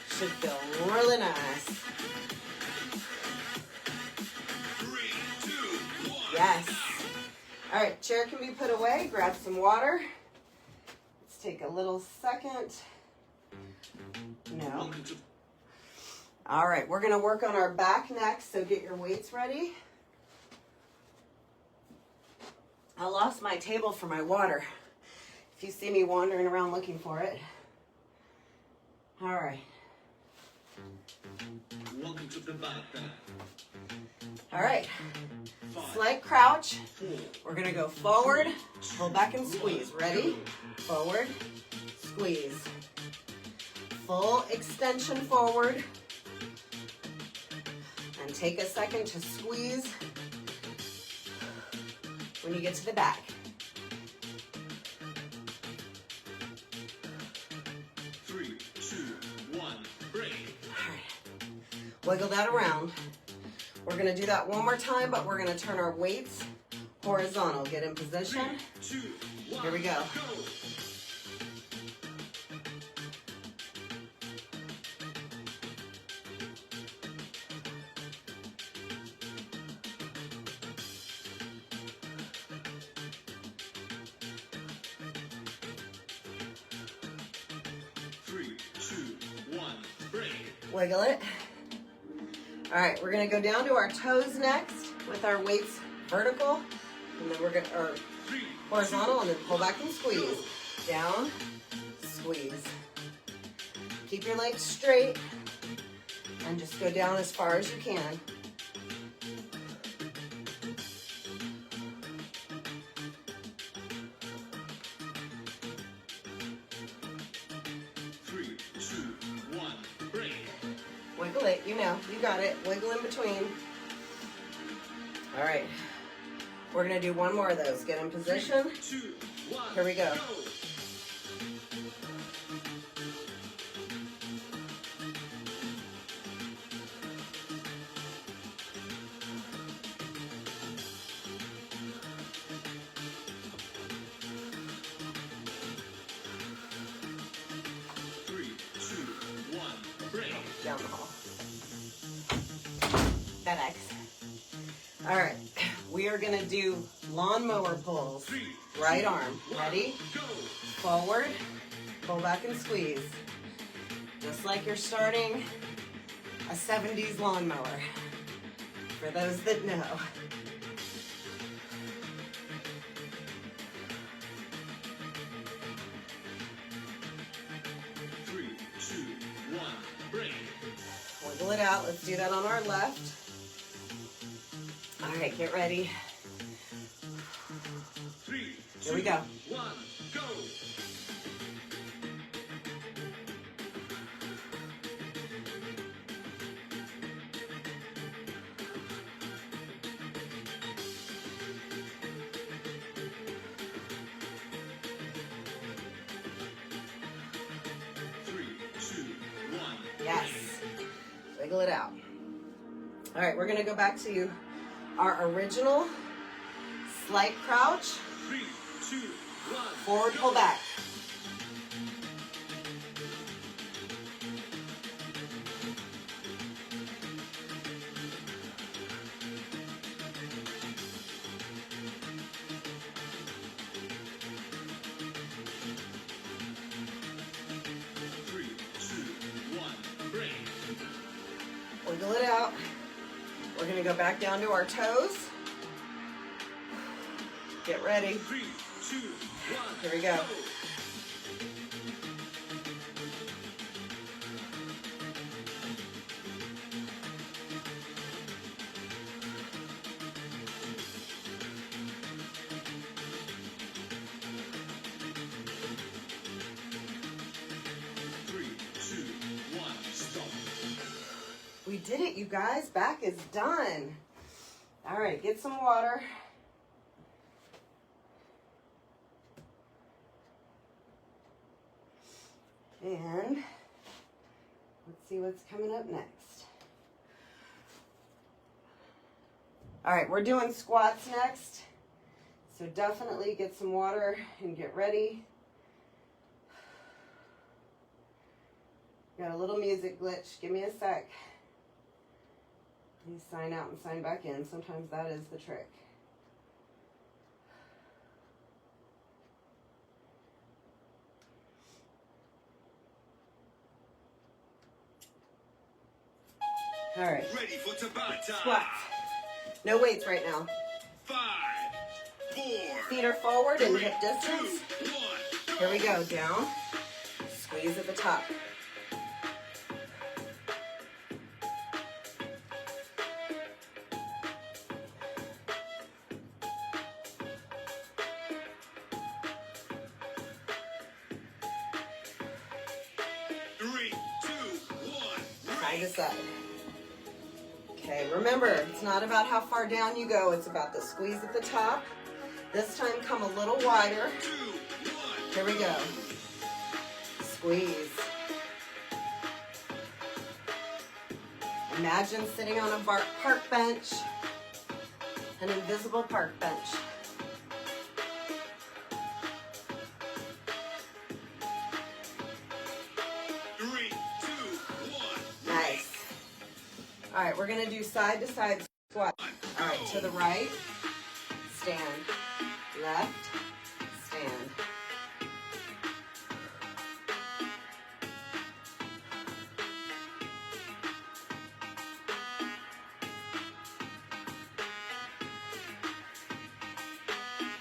Should feel really nice. 3, 2, 1. Yes. All right, chair can be put away. Grab some water. Let's take a little second. No. All right, we're gonna work on our back next, so get your weights ready. I lost my table for my water. If you see me wandering around looking for it. All right. Welcome to the back. All right. Slight crouch. We're gonna go forward, pull back and squeeze. Ready? Forward, squeeze. Full extension forward. And take a second to squeeze when you get to the back. Three, two, one, break. All right. Wiggle that around. We're gonna do that one more time, but we're gonna turn our weights horizontal. Get in position. 2, 1. Here we go. Go. 3, 2, 1, break. Wiggle it. All right, we're gonna go down to our toes next with our weights vertical, and then we're gonna, or Horizontal, and then pull back and squeeze. Down, squeeze. Keep your legs straight and just go down as far as you can. Wiggle it, you know, you got it. Wiggle in between. All right, we're gonna do one more of those. Get in position. Here we go. Down the hall. FedEx. All right, we are gonna do lawnmower pulls. Right arm, ready? Forward, pull back and squeeze. Just like you're starting a 70s lawnmower. For those that know. Wiggle it out. Let's do that on our left. All right, get ready. Here we go. 1, go. 3, 2, 1. Yes. Wiggle it out. All right, we're gonna go back to our original slight crouch. 3, 2, 1. Forward, pull back. Wiggle it out. We're gonna go back down to our toes. Get ready. 3, 2, 1. Here we go. We did it, you guys. Back is done. All right, get some water. And let's see what's coming up next. All right, we're doing squats next. So definitely get some water and get ready. Got a little music glitch. Give me a sec. You sign out and sign back in. Sometimes that is the trick. All right. Ready for Tabata. Squats. No weights right now. 5, 4. Feet are forward and hip 2, distance. 1. Here we go. Down. Squeeze at the top. 3, 2, 1. Side to side. Okay, remember, it's not about how far down you go, it's about the squeeze at the top. This time come a little wider. 2, 1. Here we go. Squeeze. Imagine sitting on a park bench, an invisible park bench. Nice. All right, we're gonna do side to side squat. All right, to the right, stand, left, stand.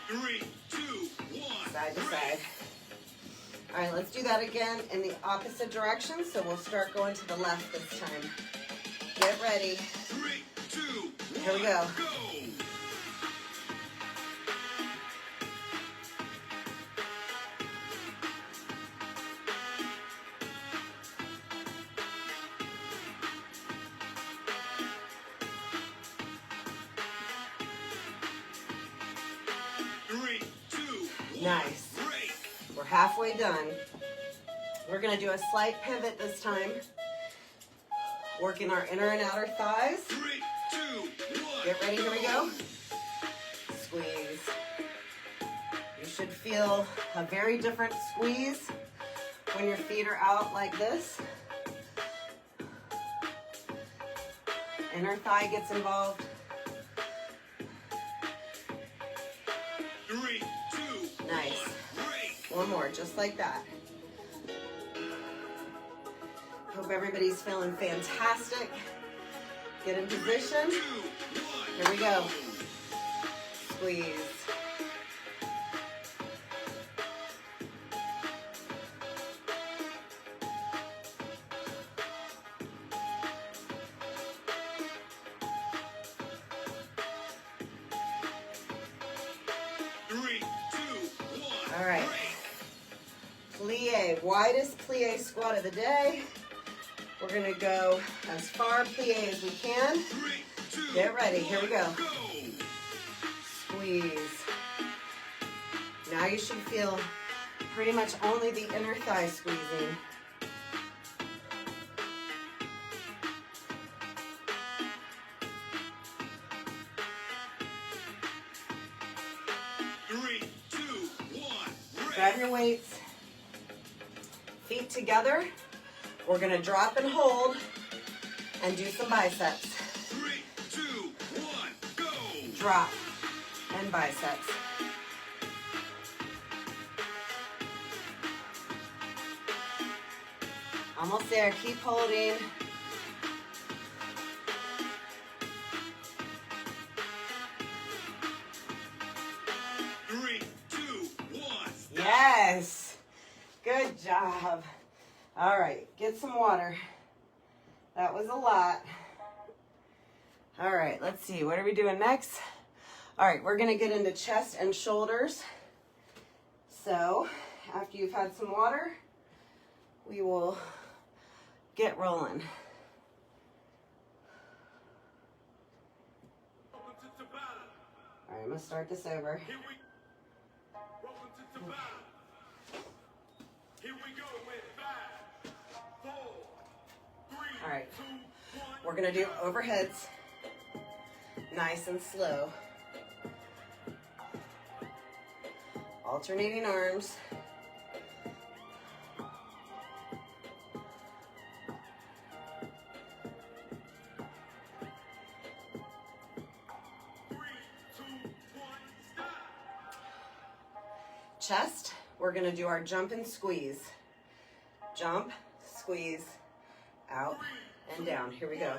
Three. side to side. All right, let's do that again in the opposite direction. So we'll start going to the left this time. Get ready. 3, 2, 1, Here we go. go! 3, 2, 1, Nice. break! We're halfway done. We're gonna do a slight pivot this time. Working our inner and outer thighs. 3, 2, 1, Get ready, here we go. Squeeze. You should feel a very different squeeze when your feet are out like this. Inner thigh gets involved. 3, 2, Nice. 1, break! One more, just like that. Hope everybody's feeling fantastic. Get in position. 2, 1, Here we go. Squeeze. Three, two, one, All right. break! Plie, widest plie squat of the day. We're gonna go as far plie as we can. 3, 2, Get ready, here we go. go! Squeeze. Now you should feel pretty much only the inner thigh squeezing. Three, two, one, break! Grab your weights, feet together. We're gonna drop and hold and do some biceps. 3, 2, 1, go! Drop and biceps. Almost there, keep holding. Three, two, one, Yes, good job. All right, get some water. That was a lot. All right, let's see, what are we doing next? All right, we're gonna get into chest and shoulders. So, after you've had some water, we will get rolling. welcome to Tabata. All right, I'm gonna start this over. Here we welcome to Tabata. Here we go with 5, 4, 3, All right. 2, 1. We're gonna do overheads, nice and slow. Alternating arms. Chest, we're gonna do our jump and squeeze. Jump, squeeze, out and down. Here we go.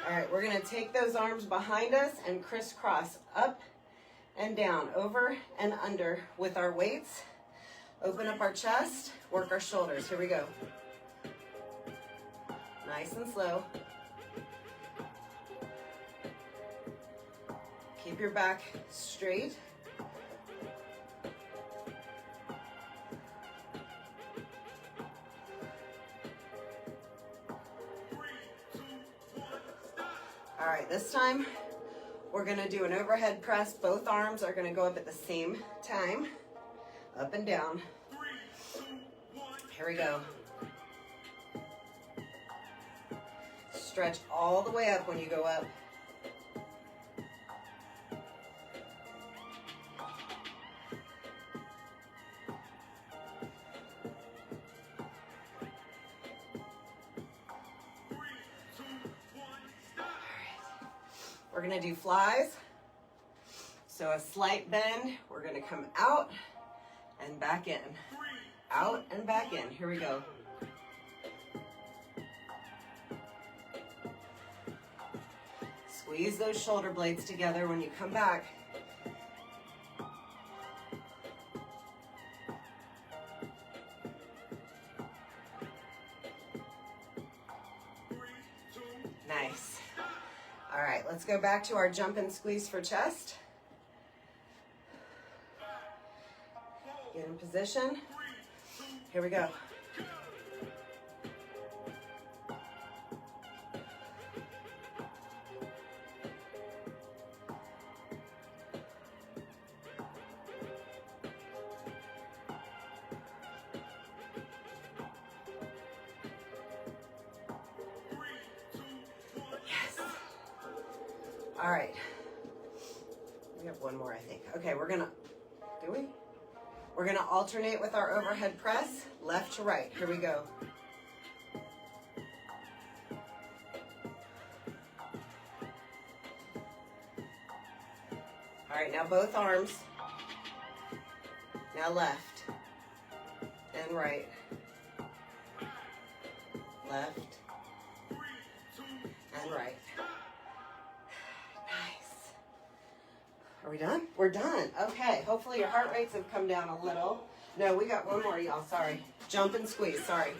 All right, we're gonna take those arms behind us and crisscross up and down, over and under with our weights. Open up our chest, work our shoulders. Here we go. Nice and slow. Keep your back straight. All right, this time we're gonna do an overhead press. Both arms are gonna go up at the same time, up and down. Here we go. Stretch all the way up when you go up. We're gonna do flies. So a slight bend, we're gonna come out and back in. Out and back in, here we go. Squeeze those shoulder blades together when you come back. Nice. All right, let's go back to our jump and squeeze for chest. Get in position. Here we go. All right, we have one more, I think. Okay, we're gonna alternate with our overhead press, left to right. Here we go. All right, now both arms. Now left and right. Left and right. Are we done? We're done. Okay, hopefully your heart rates have come down a little. No, we got one more, y'all, sorry. Jump and squeeze, sorry.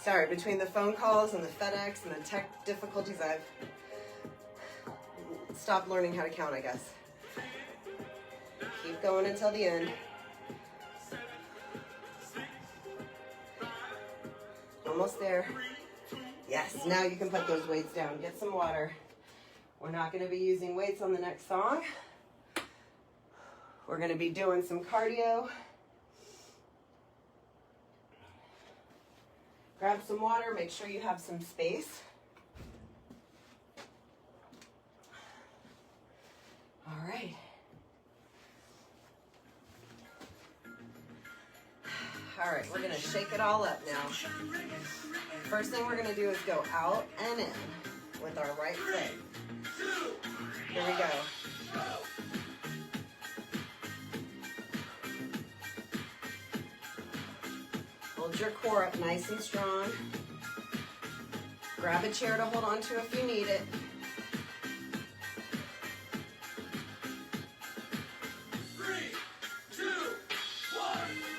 Sorry, between the phone calls and the FedEx and the tech difficulties, I've stopped learning how to count, I guess. Keep going until the end. Almost there. Yes, now you can put those weights down. Get some water. We're not going to be using weights on the next song. We're going to be doing some cardio. Grab some water, make sure you have some space. All right. All right, we're going to shake it all up now. First thing we're going to do is go out and in with our right foot. Here we go. Hold your core up nice and strong. Grab a chair to hold on to if you need it.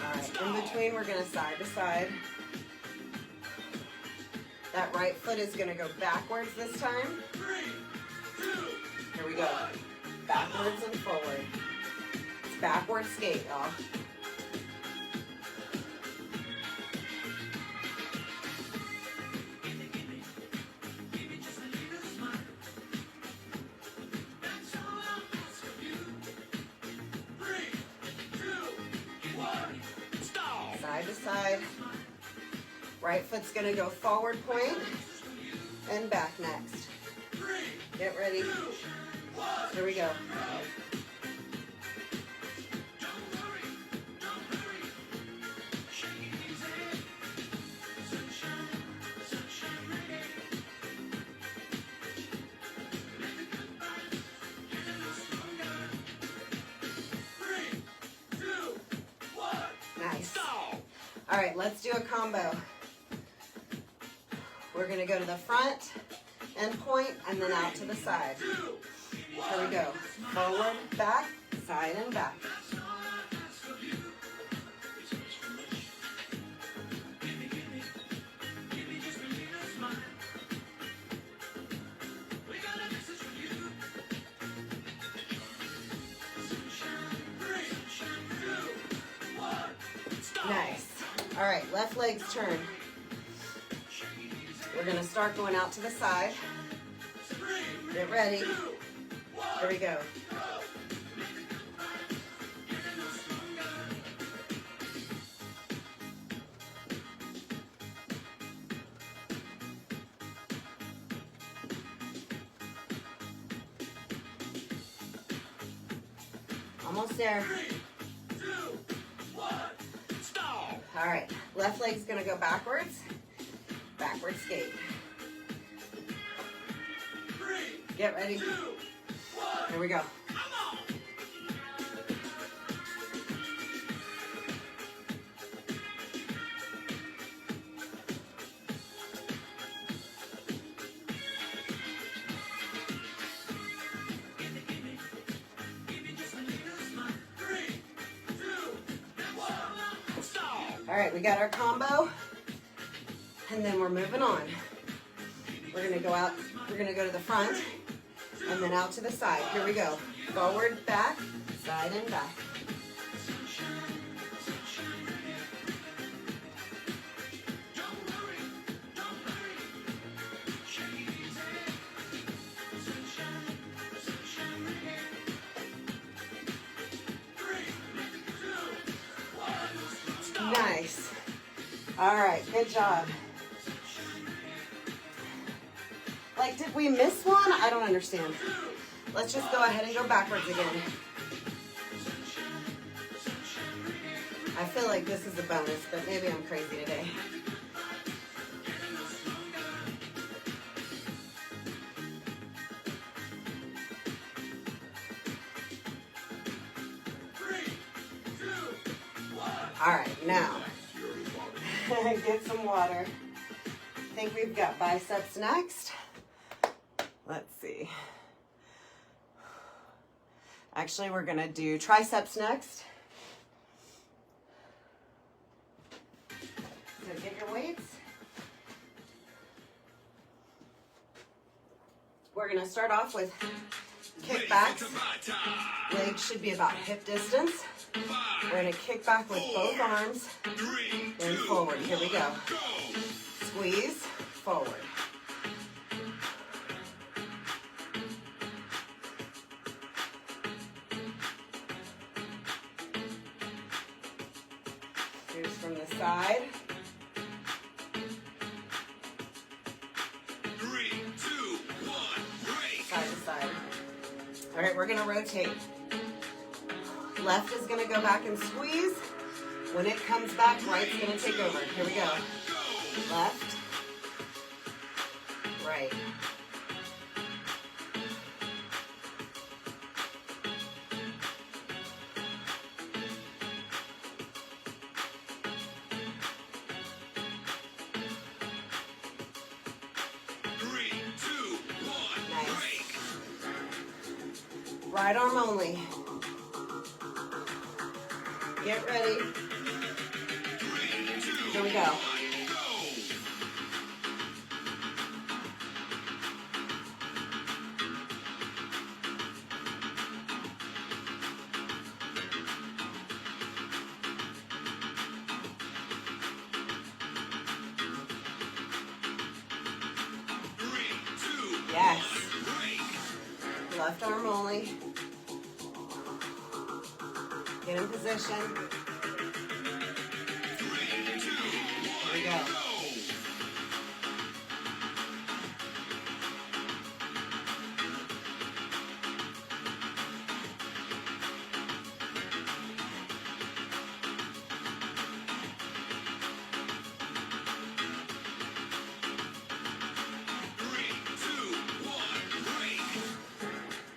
All right, in between we're gonna side to side. That right foot is gonna go backwards this time. Here we go. Backwards and forward. It's backward skate, y'all. Side to side. Right foot's gonna go forward point and back next. Get ready. Here we go. Nice. All right, let's do a combo. We're gonna go to the front and point, and then out to the side. Here we go. Forward, back, side, and back. Nice. All right, left leg's turn. We're gonna start going out to the side. Get ready. Here we go. Almost there. 3, 2, 1, stop. All right, left leg's gonna go backwards. Backward skate. 3, Get ready. Here we go. All right, we got our combo, and then we're moving on. We're gonna go out, we're gonna go to the front, and then out to the side. Here we go. Forward, back, side and back. Nice. All right, good job. Like, did we miss one? I don't understand. Let's just go ahead and go backwards again. I feel like this is a bonus, but maybe I'm crazy today. All right, now, get some water. I think we've got biceps next. Let's see. Actually, we're gonna do triceps next. So get your weights. We're gonna start off with kickbacks. Legs should be about hip distance. We're gonna kick back with both arms and forward. Here we go. Squeeze, forward. Here's from the side. 3, 2, 1, break. Side to side. All right, we're gonna rotate. Left is gonna go back and squeeze. When it comes back, right's gonna take over. Here we go. Left, right. Right arm only. Get ready. Here we go. Yes. Left arm only. Get in position. Here we go.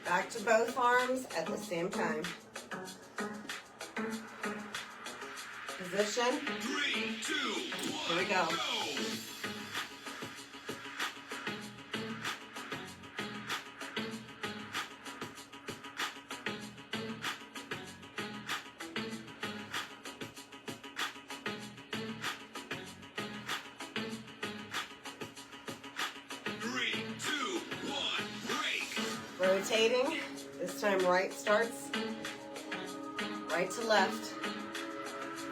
Back to both arms at the same time. Position. 3, 2, 1. Here we go. Rotating. This time right starts. Right to left.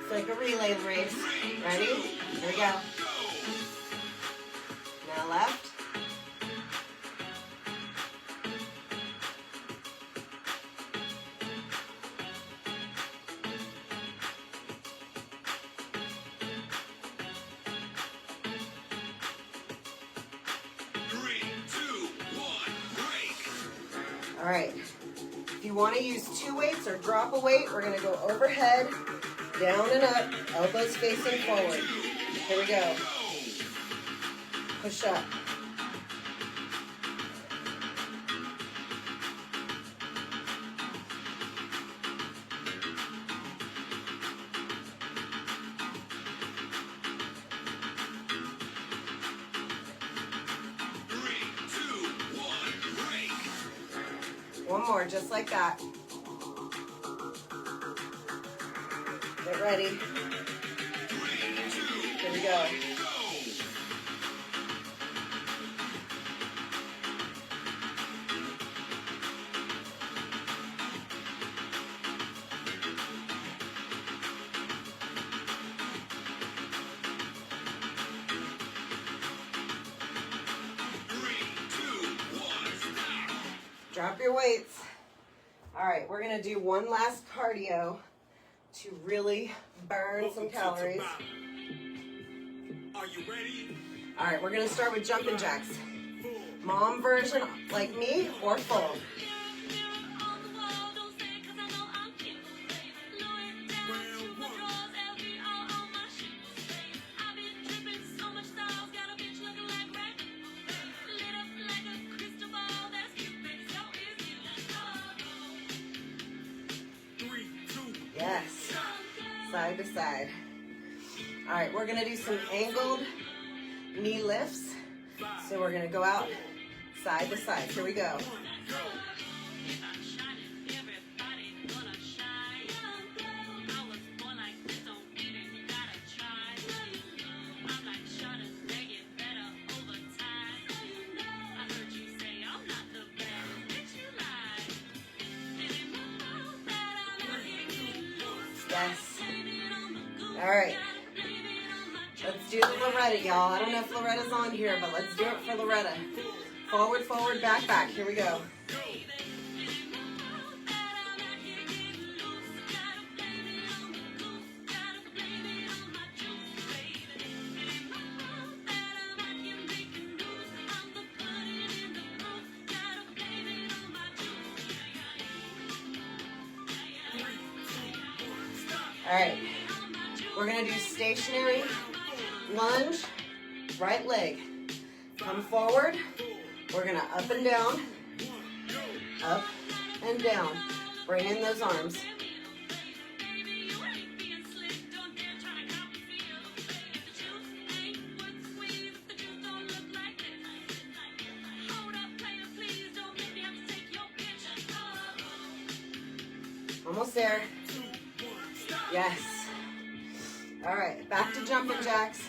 It's like a relay race. Ready? Here we go. Now left. All right, if you want to use 2 weights or drop a weight, we're going to go overhead, down and up, elbows facing forward. Here we go. Push up. One more, just like that. Get ready. Here we go. Drop your weights. All right, we're gonna do one last cardio to really burn some calories. Are you ready? All right, we're gonna start with jumping jacks. Mom version like me or full. Yes, side to side. All right, we're gonna do some angled knee lifts. So we're gonna go out side to side. Here we go. Yes. All right. Let's do the Loretta, y'all. I don't know if Loretta's on here, but let's do it for Loretta. Forward, forward, back, back. Here we go. All right. We're going to do stationary lunge, right leg. Come forward. We're going to up and down, up and down. Bring in those arms. Almost there. Yes. All right, back to jumping jacks.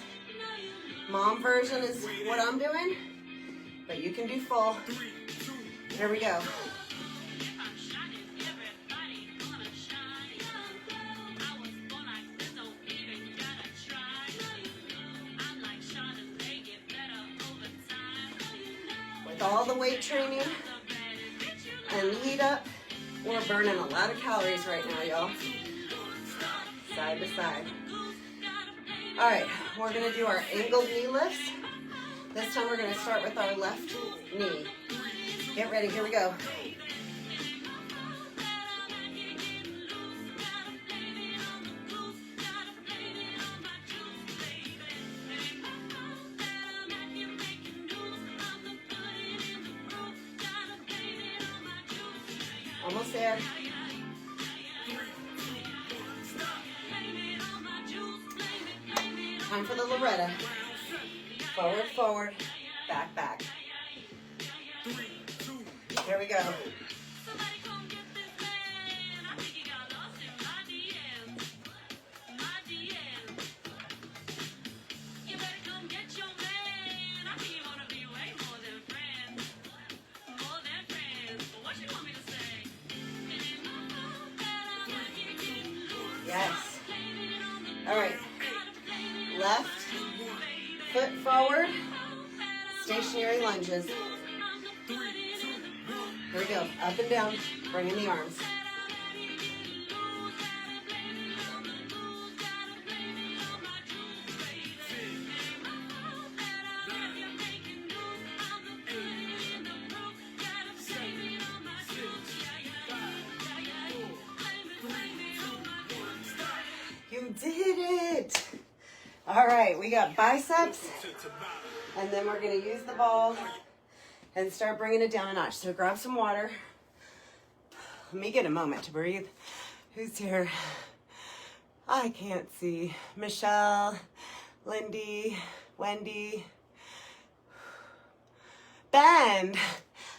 Mom version is what I'm doing, but you can do full. Here we go. With all the weight training and heat up, we're burning a lot of calories right now, y'all. Side to side. All right, we're gonna do our angled knee lifts. This time we're gonna start with our left knee. Get ready, here we go. Almost there. Time for the Loretta. Forward, forward, back, back. Here we go. Yes. All right. Left foot forward, stationary lunges. Here we go, up and down, bring in the arms. You did it! All right, we got biceps, and then we're gonna use the ball and start bringing it down a notch. So grab some water. Let me get a moment to breathe. Who's here? I can't see. Michelle, Lindy, Wendy, Ben.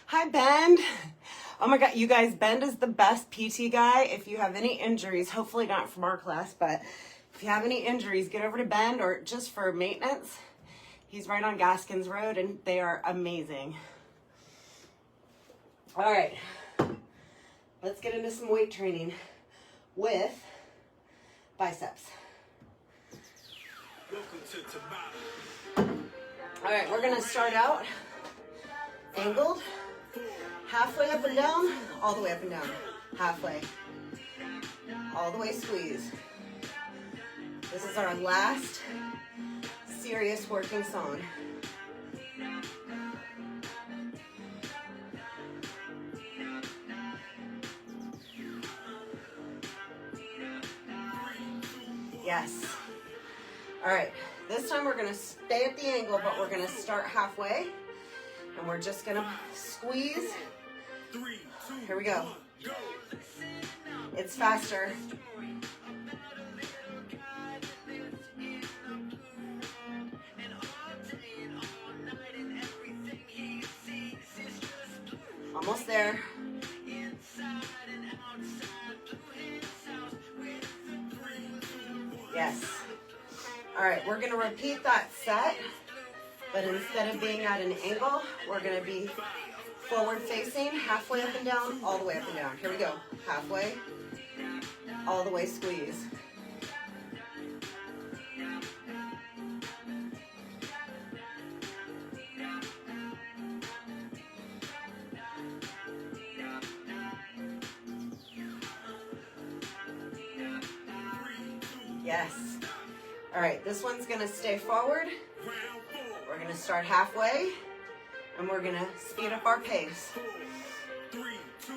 Hi, Ben. Oh my God, you guys, Ben is the best PT guy. If you have any injuries, hopefully not from our class, but if you have any injuries, get over to Ben or just for maintenance. He's right on Gaskins Road and they are amazing. All right, let's get into some weight training with biceps. All right, we're gonna start out angled, halfway up and down, all the way up and down, halfway, all the way squeeze. This is our last serious working song. Yes. All right, this time we're gonna stay at the angle, but we're gonna start halfway, and we're just gonna squeeze. Here we go. It's faster. Almost there. Yes. All right, we're gonna repeat that set, but instead of being at an angle, we're gonna be forward facing, halfway up and down, all the way up and down. Here we go. Halfway, all the way squeeze. Yes. All right, this one's gonna stay forward. We're gonna start halfway, and we're gonna speed up our pace.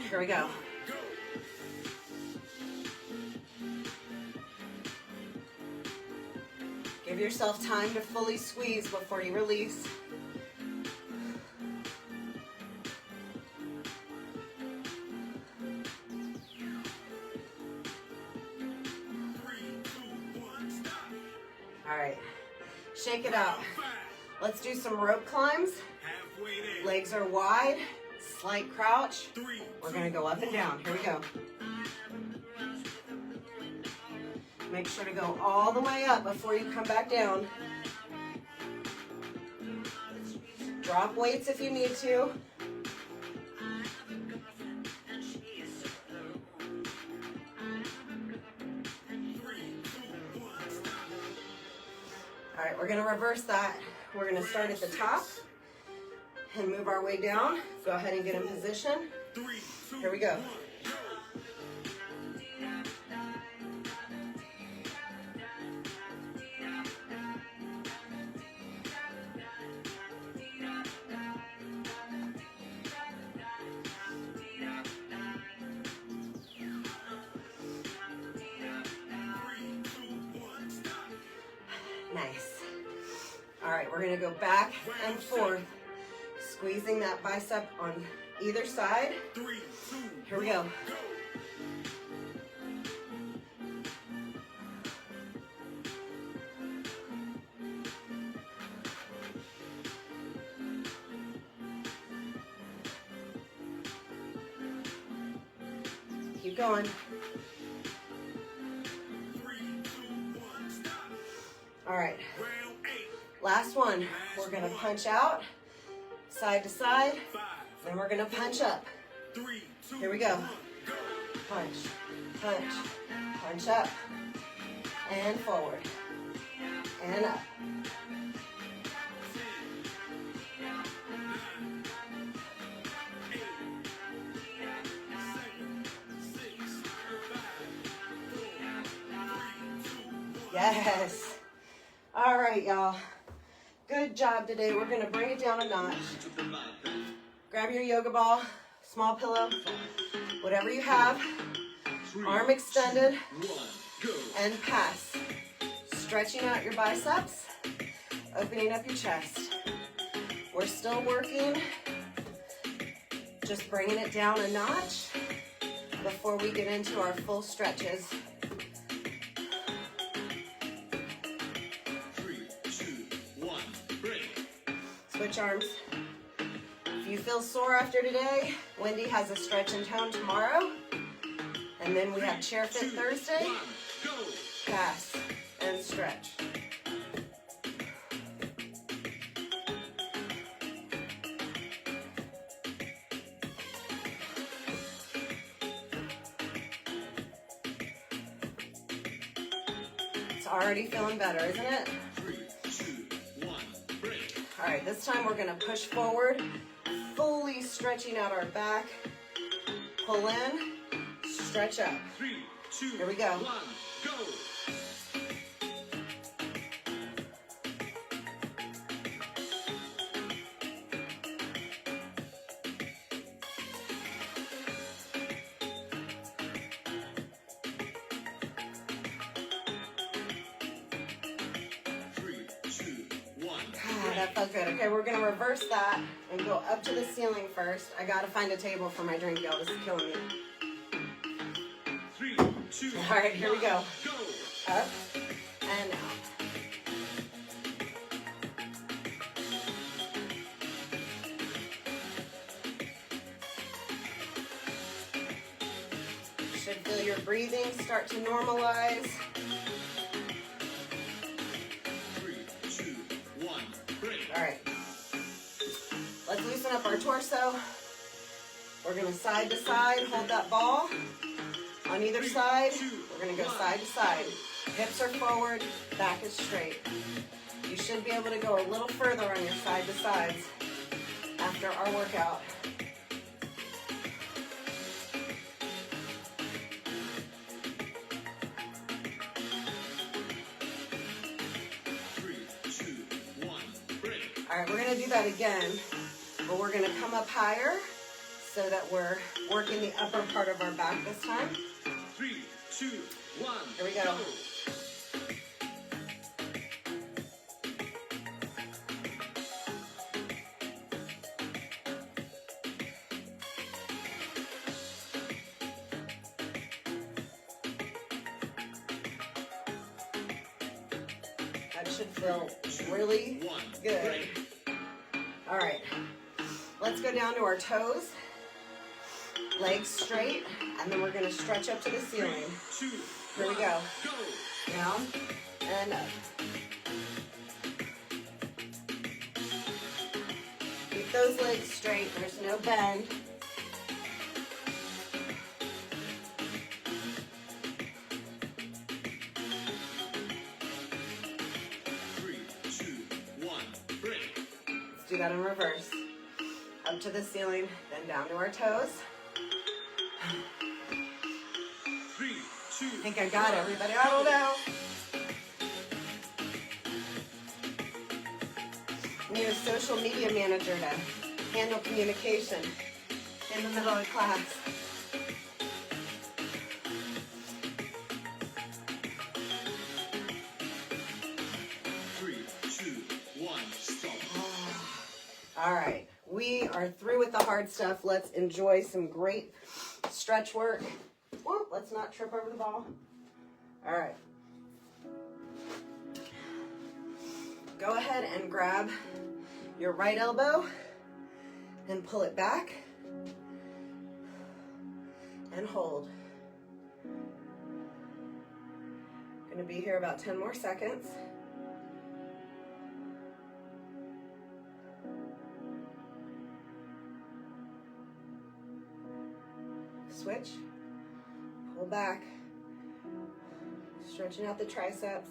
Here we go. Give yourself time to fully squeeze before you release. All right, shake it out. Let's do some rope climbs. Legs are wide, slight crouch. We're gonna go up and down. Here we go. Make sure to go all the way up before you come back down. Drop weights if you need to. All right, we're gonna reverse that. We're gonna start at the top and move our way down. Go ahead and get in position. Here we go. Nice. All right, we're gonna go back and forth, squeezing that bicep on either side. Here we go. Keep going. All right, last one. We're gonna punch out, side to side, then we're gonna punch up. Here we go. Punch, punch, punch up, and forward, and up. Yes. All right, y'all. Good job today. We're gonna bring it down a notch. Grab your yoga ball, small pillow, whatever you have. Arm extended and pass. Stretching out your biceps, opening up your chest. We're still working, just bringing it down a notch before we get into our full stretches. 3, 2, 1, break. Switch arms. If you feel sore after today, Wendy has a stretch and tone tomorrow. And then we have Chair Fit Thursday. Pass and stretch. It's already feeling better, isn't it? 3, 2, 1, break. All right, this time we're gonna push forward, fully stretching out our back. Pull in, stretch up. 3, 2, Here we go. 1, go. That felt good. Okay, we're gonna reverse that and go up to the ceiling first. I gotta find a table for my drink, y'all. This is killing me. 3, 2, All right, here we go. go. Up and out. Should feel your breathing start to normalize. 3, 2, 1, break. All right. Let's loosen up our torso. We're gonna side to side, hold that ball. On either side, we're gonna go side to side. Hips are forward, back is straight. You should be able to go a little further on your side to sides after our workout. All right, we're gonna do that again, but we're gonna come up higher so that we're working the upper part of our back this time. 3, 2, 1. Here we go. That should feel really good. All right, let's go down to our toes, legs straight, and then we're gonna stretch up to the ceiling. Here we go. Down and up. Keep those legs straight, there's no bend. Do that in reverse. Up to the ceiling, then down to our toes. 3, 2, I think I got everybody. I don't know. I need a social media manager to handle communication in the middle of class. All right, we are through with the hard stuff. Let's enjoy some great stretch work. Whoop, let's not trip over the ball. All right. Go ahead and grab your right elbow and pull it back and hold. Gonna be here about 10 more seconds. Switch, pull back, stretching out the triceps.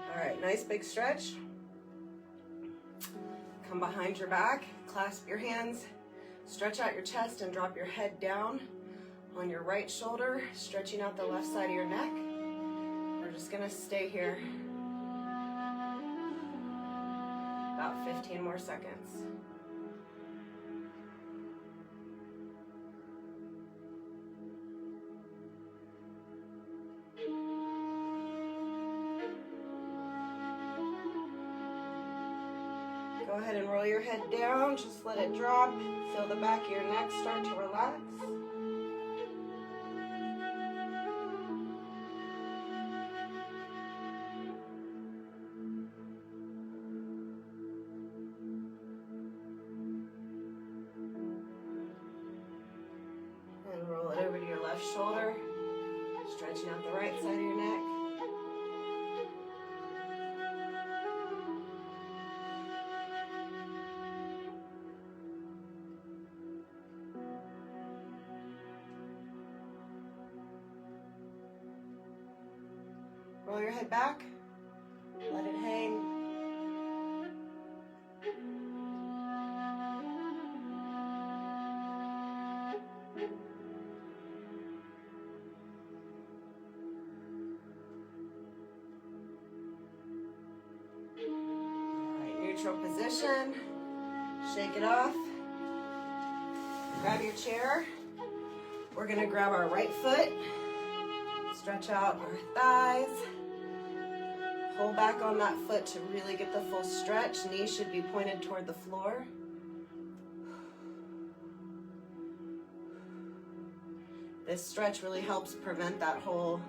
All right, nice big stretch. Come behind your back, clasp your hands, stretch out your chest and drop your head down on your right shoulder, stretching out the left side of your neck. We're just gonna stay here about 15 more seconds. Go ahead and roll your head down, just let it drop. Feel the back of your neck start to relax. left shoulder, stretching out the right side of your neck. Roll your head back, let it hang. All right, neutral position, shake it off. Grab your chair. We're gonna grab our right foot, stretch out our thighs. Pull back on that foot to really get the full stretch. Knees should be pointed toward the floor. This stretch really helps prevent that whole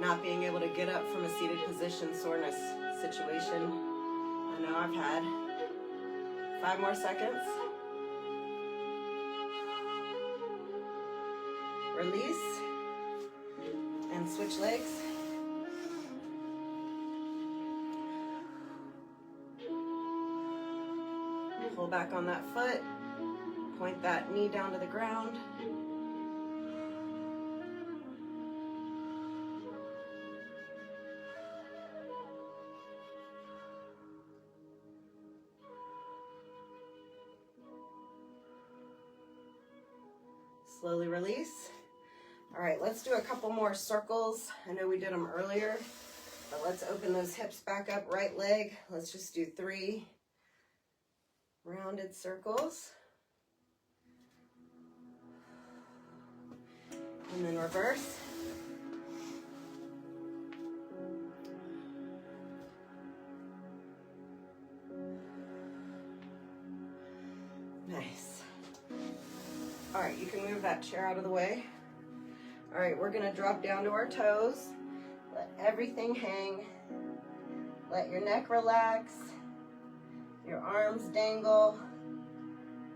not being able to get up from a seated position soreness situation. I know I've had. 5 more seconds. Release and switch legs. Pull back on that foot, point that knee down to the ground. Slowly release. All right, let's do a couple more circles. I know we did them earlier, but let's open those hips back up. Right leg, let's just do 3 rounded circles. And then reverse. Nice. All right, you can move that chair out of the way. All right, we're gonna drop down to our toes. Let everything hang. Let your neck relax. Your arms dangle.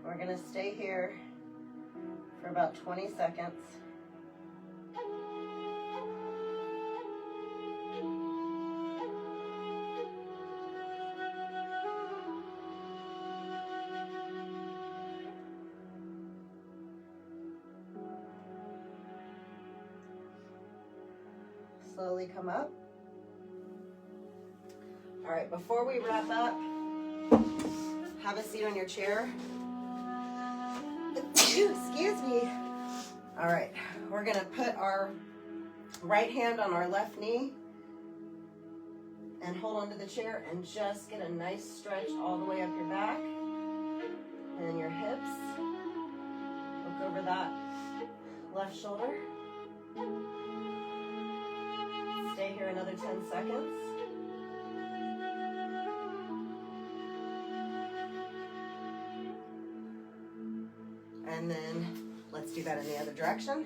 We're gonna stay here for about 20 seconds. Slowly come up. All right, before we wrap up, have a seat on your chair. Excuse me. All right, we're gonna put our right hand on our left knee and hold onto the chair and just get a nice stretch all the way up your back and your hips. Look over that left shoulder. Stay here another 10 seconds. And then let's do that in the other direction.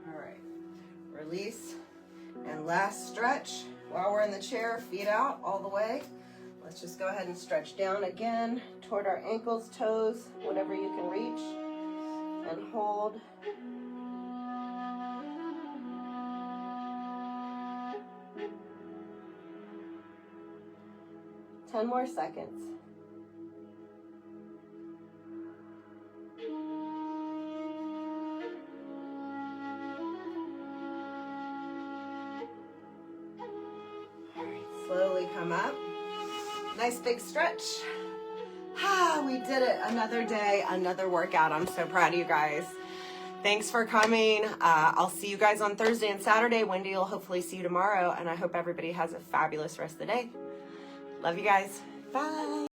All right, release. And last stretch. While we're in the chair, feet out all the way. Let's just go ahead and stretch down again toward our ankles, toes, whatever you can reach. And hold. Ten more seconds. All right, slowly come up. Nice big stretch. We did it. Another day, another workout. I'm so proud of you guys. Thanks for coming. I'll see you guys on Thursday and Saturday. Wendy will hopefully see you tomorrow. And I hope everybody has a fabulous rest of the day. Love you guys. Bye.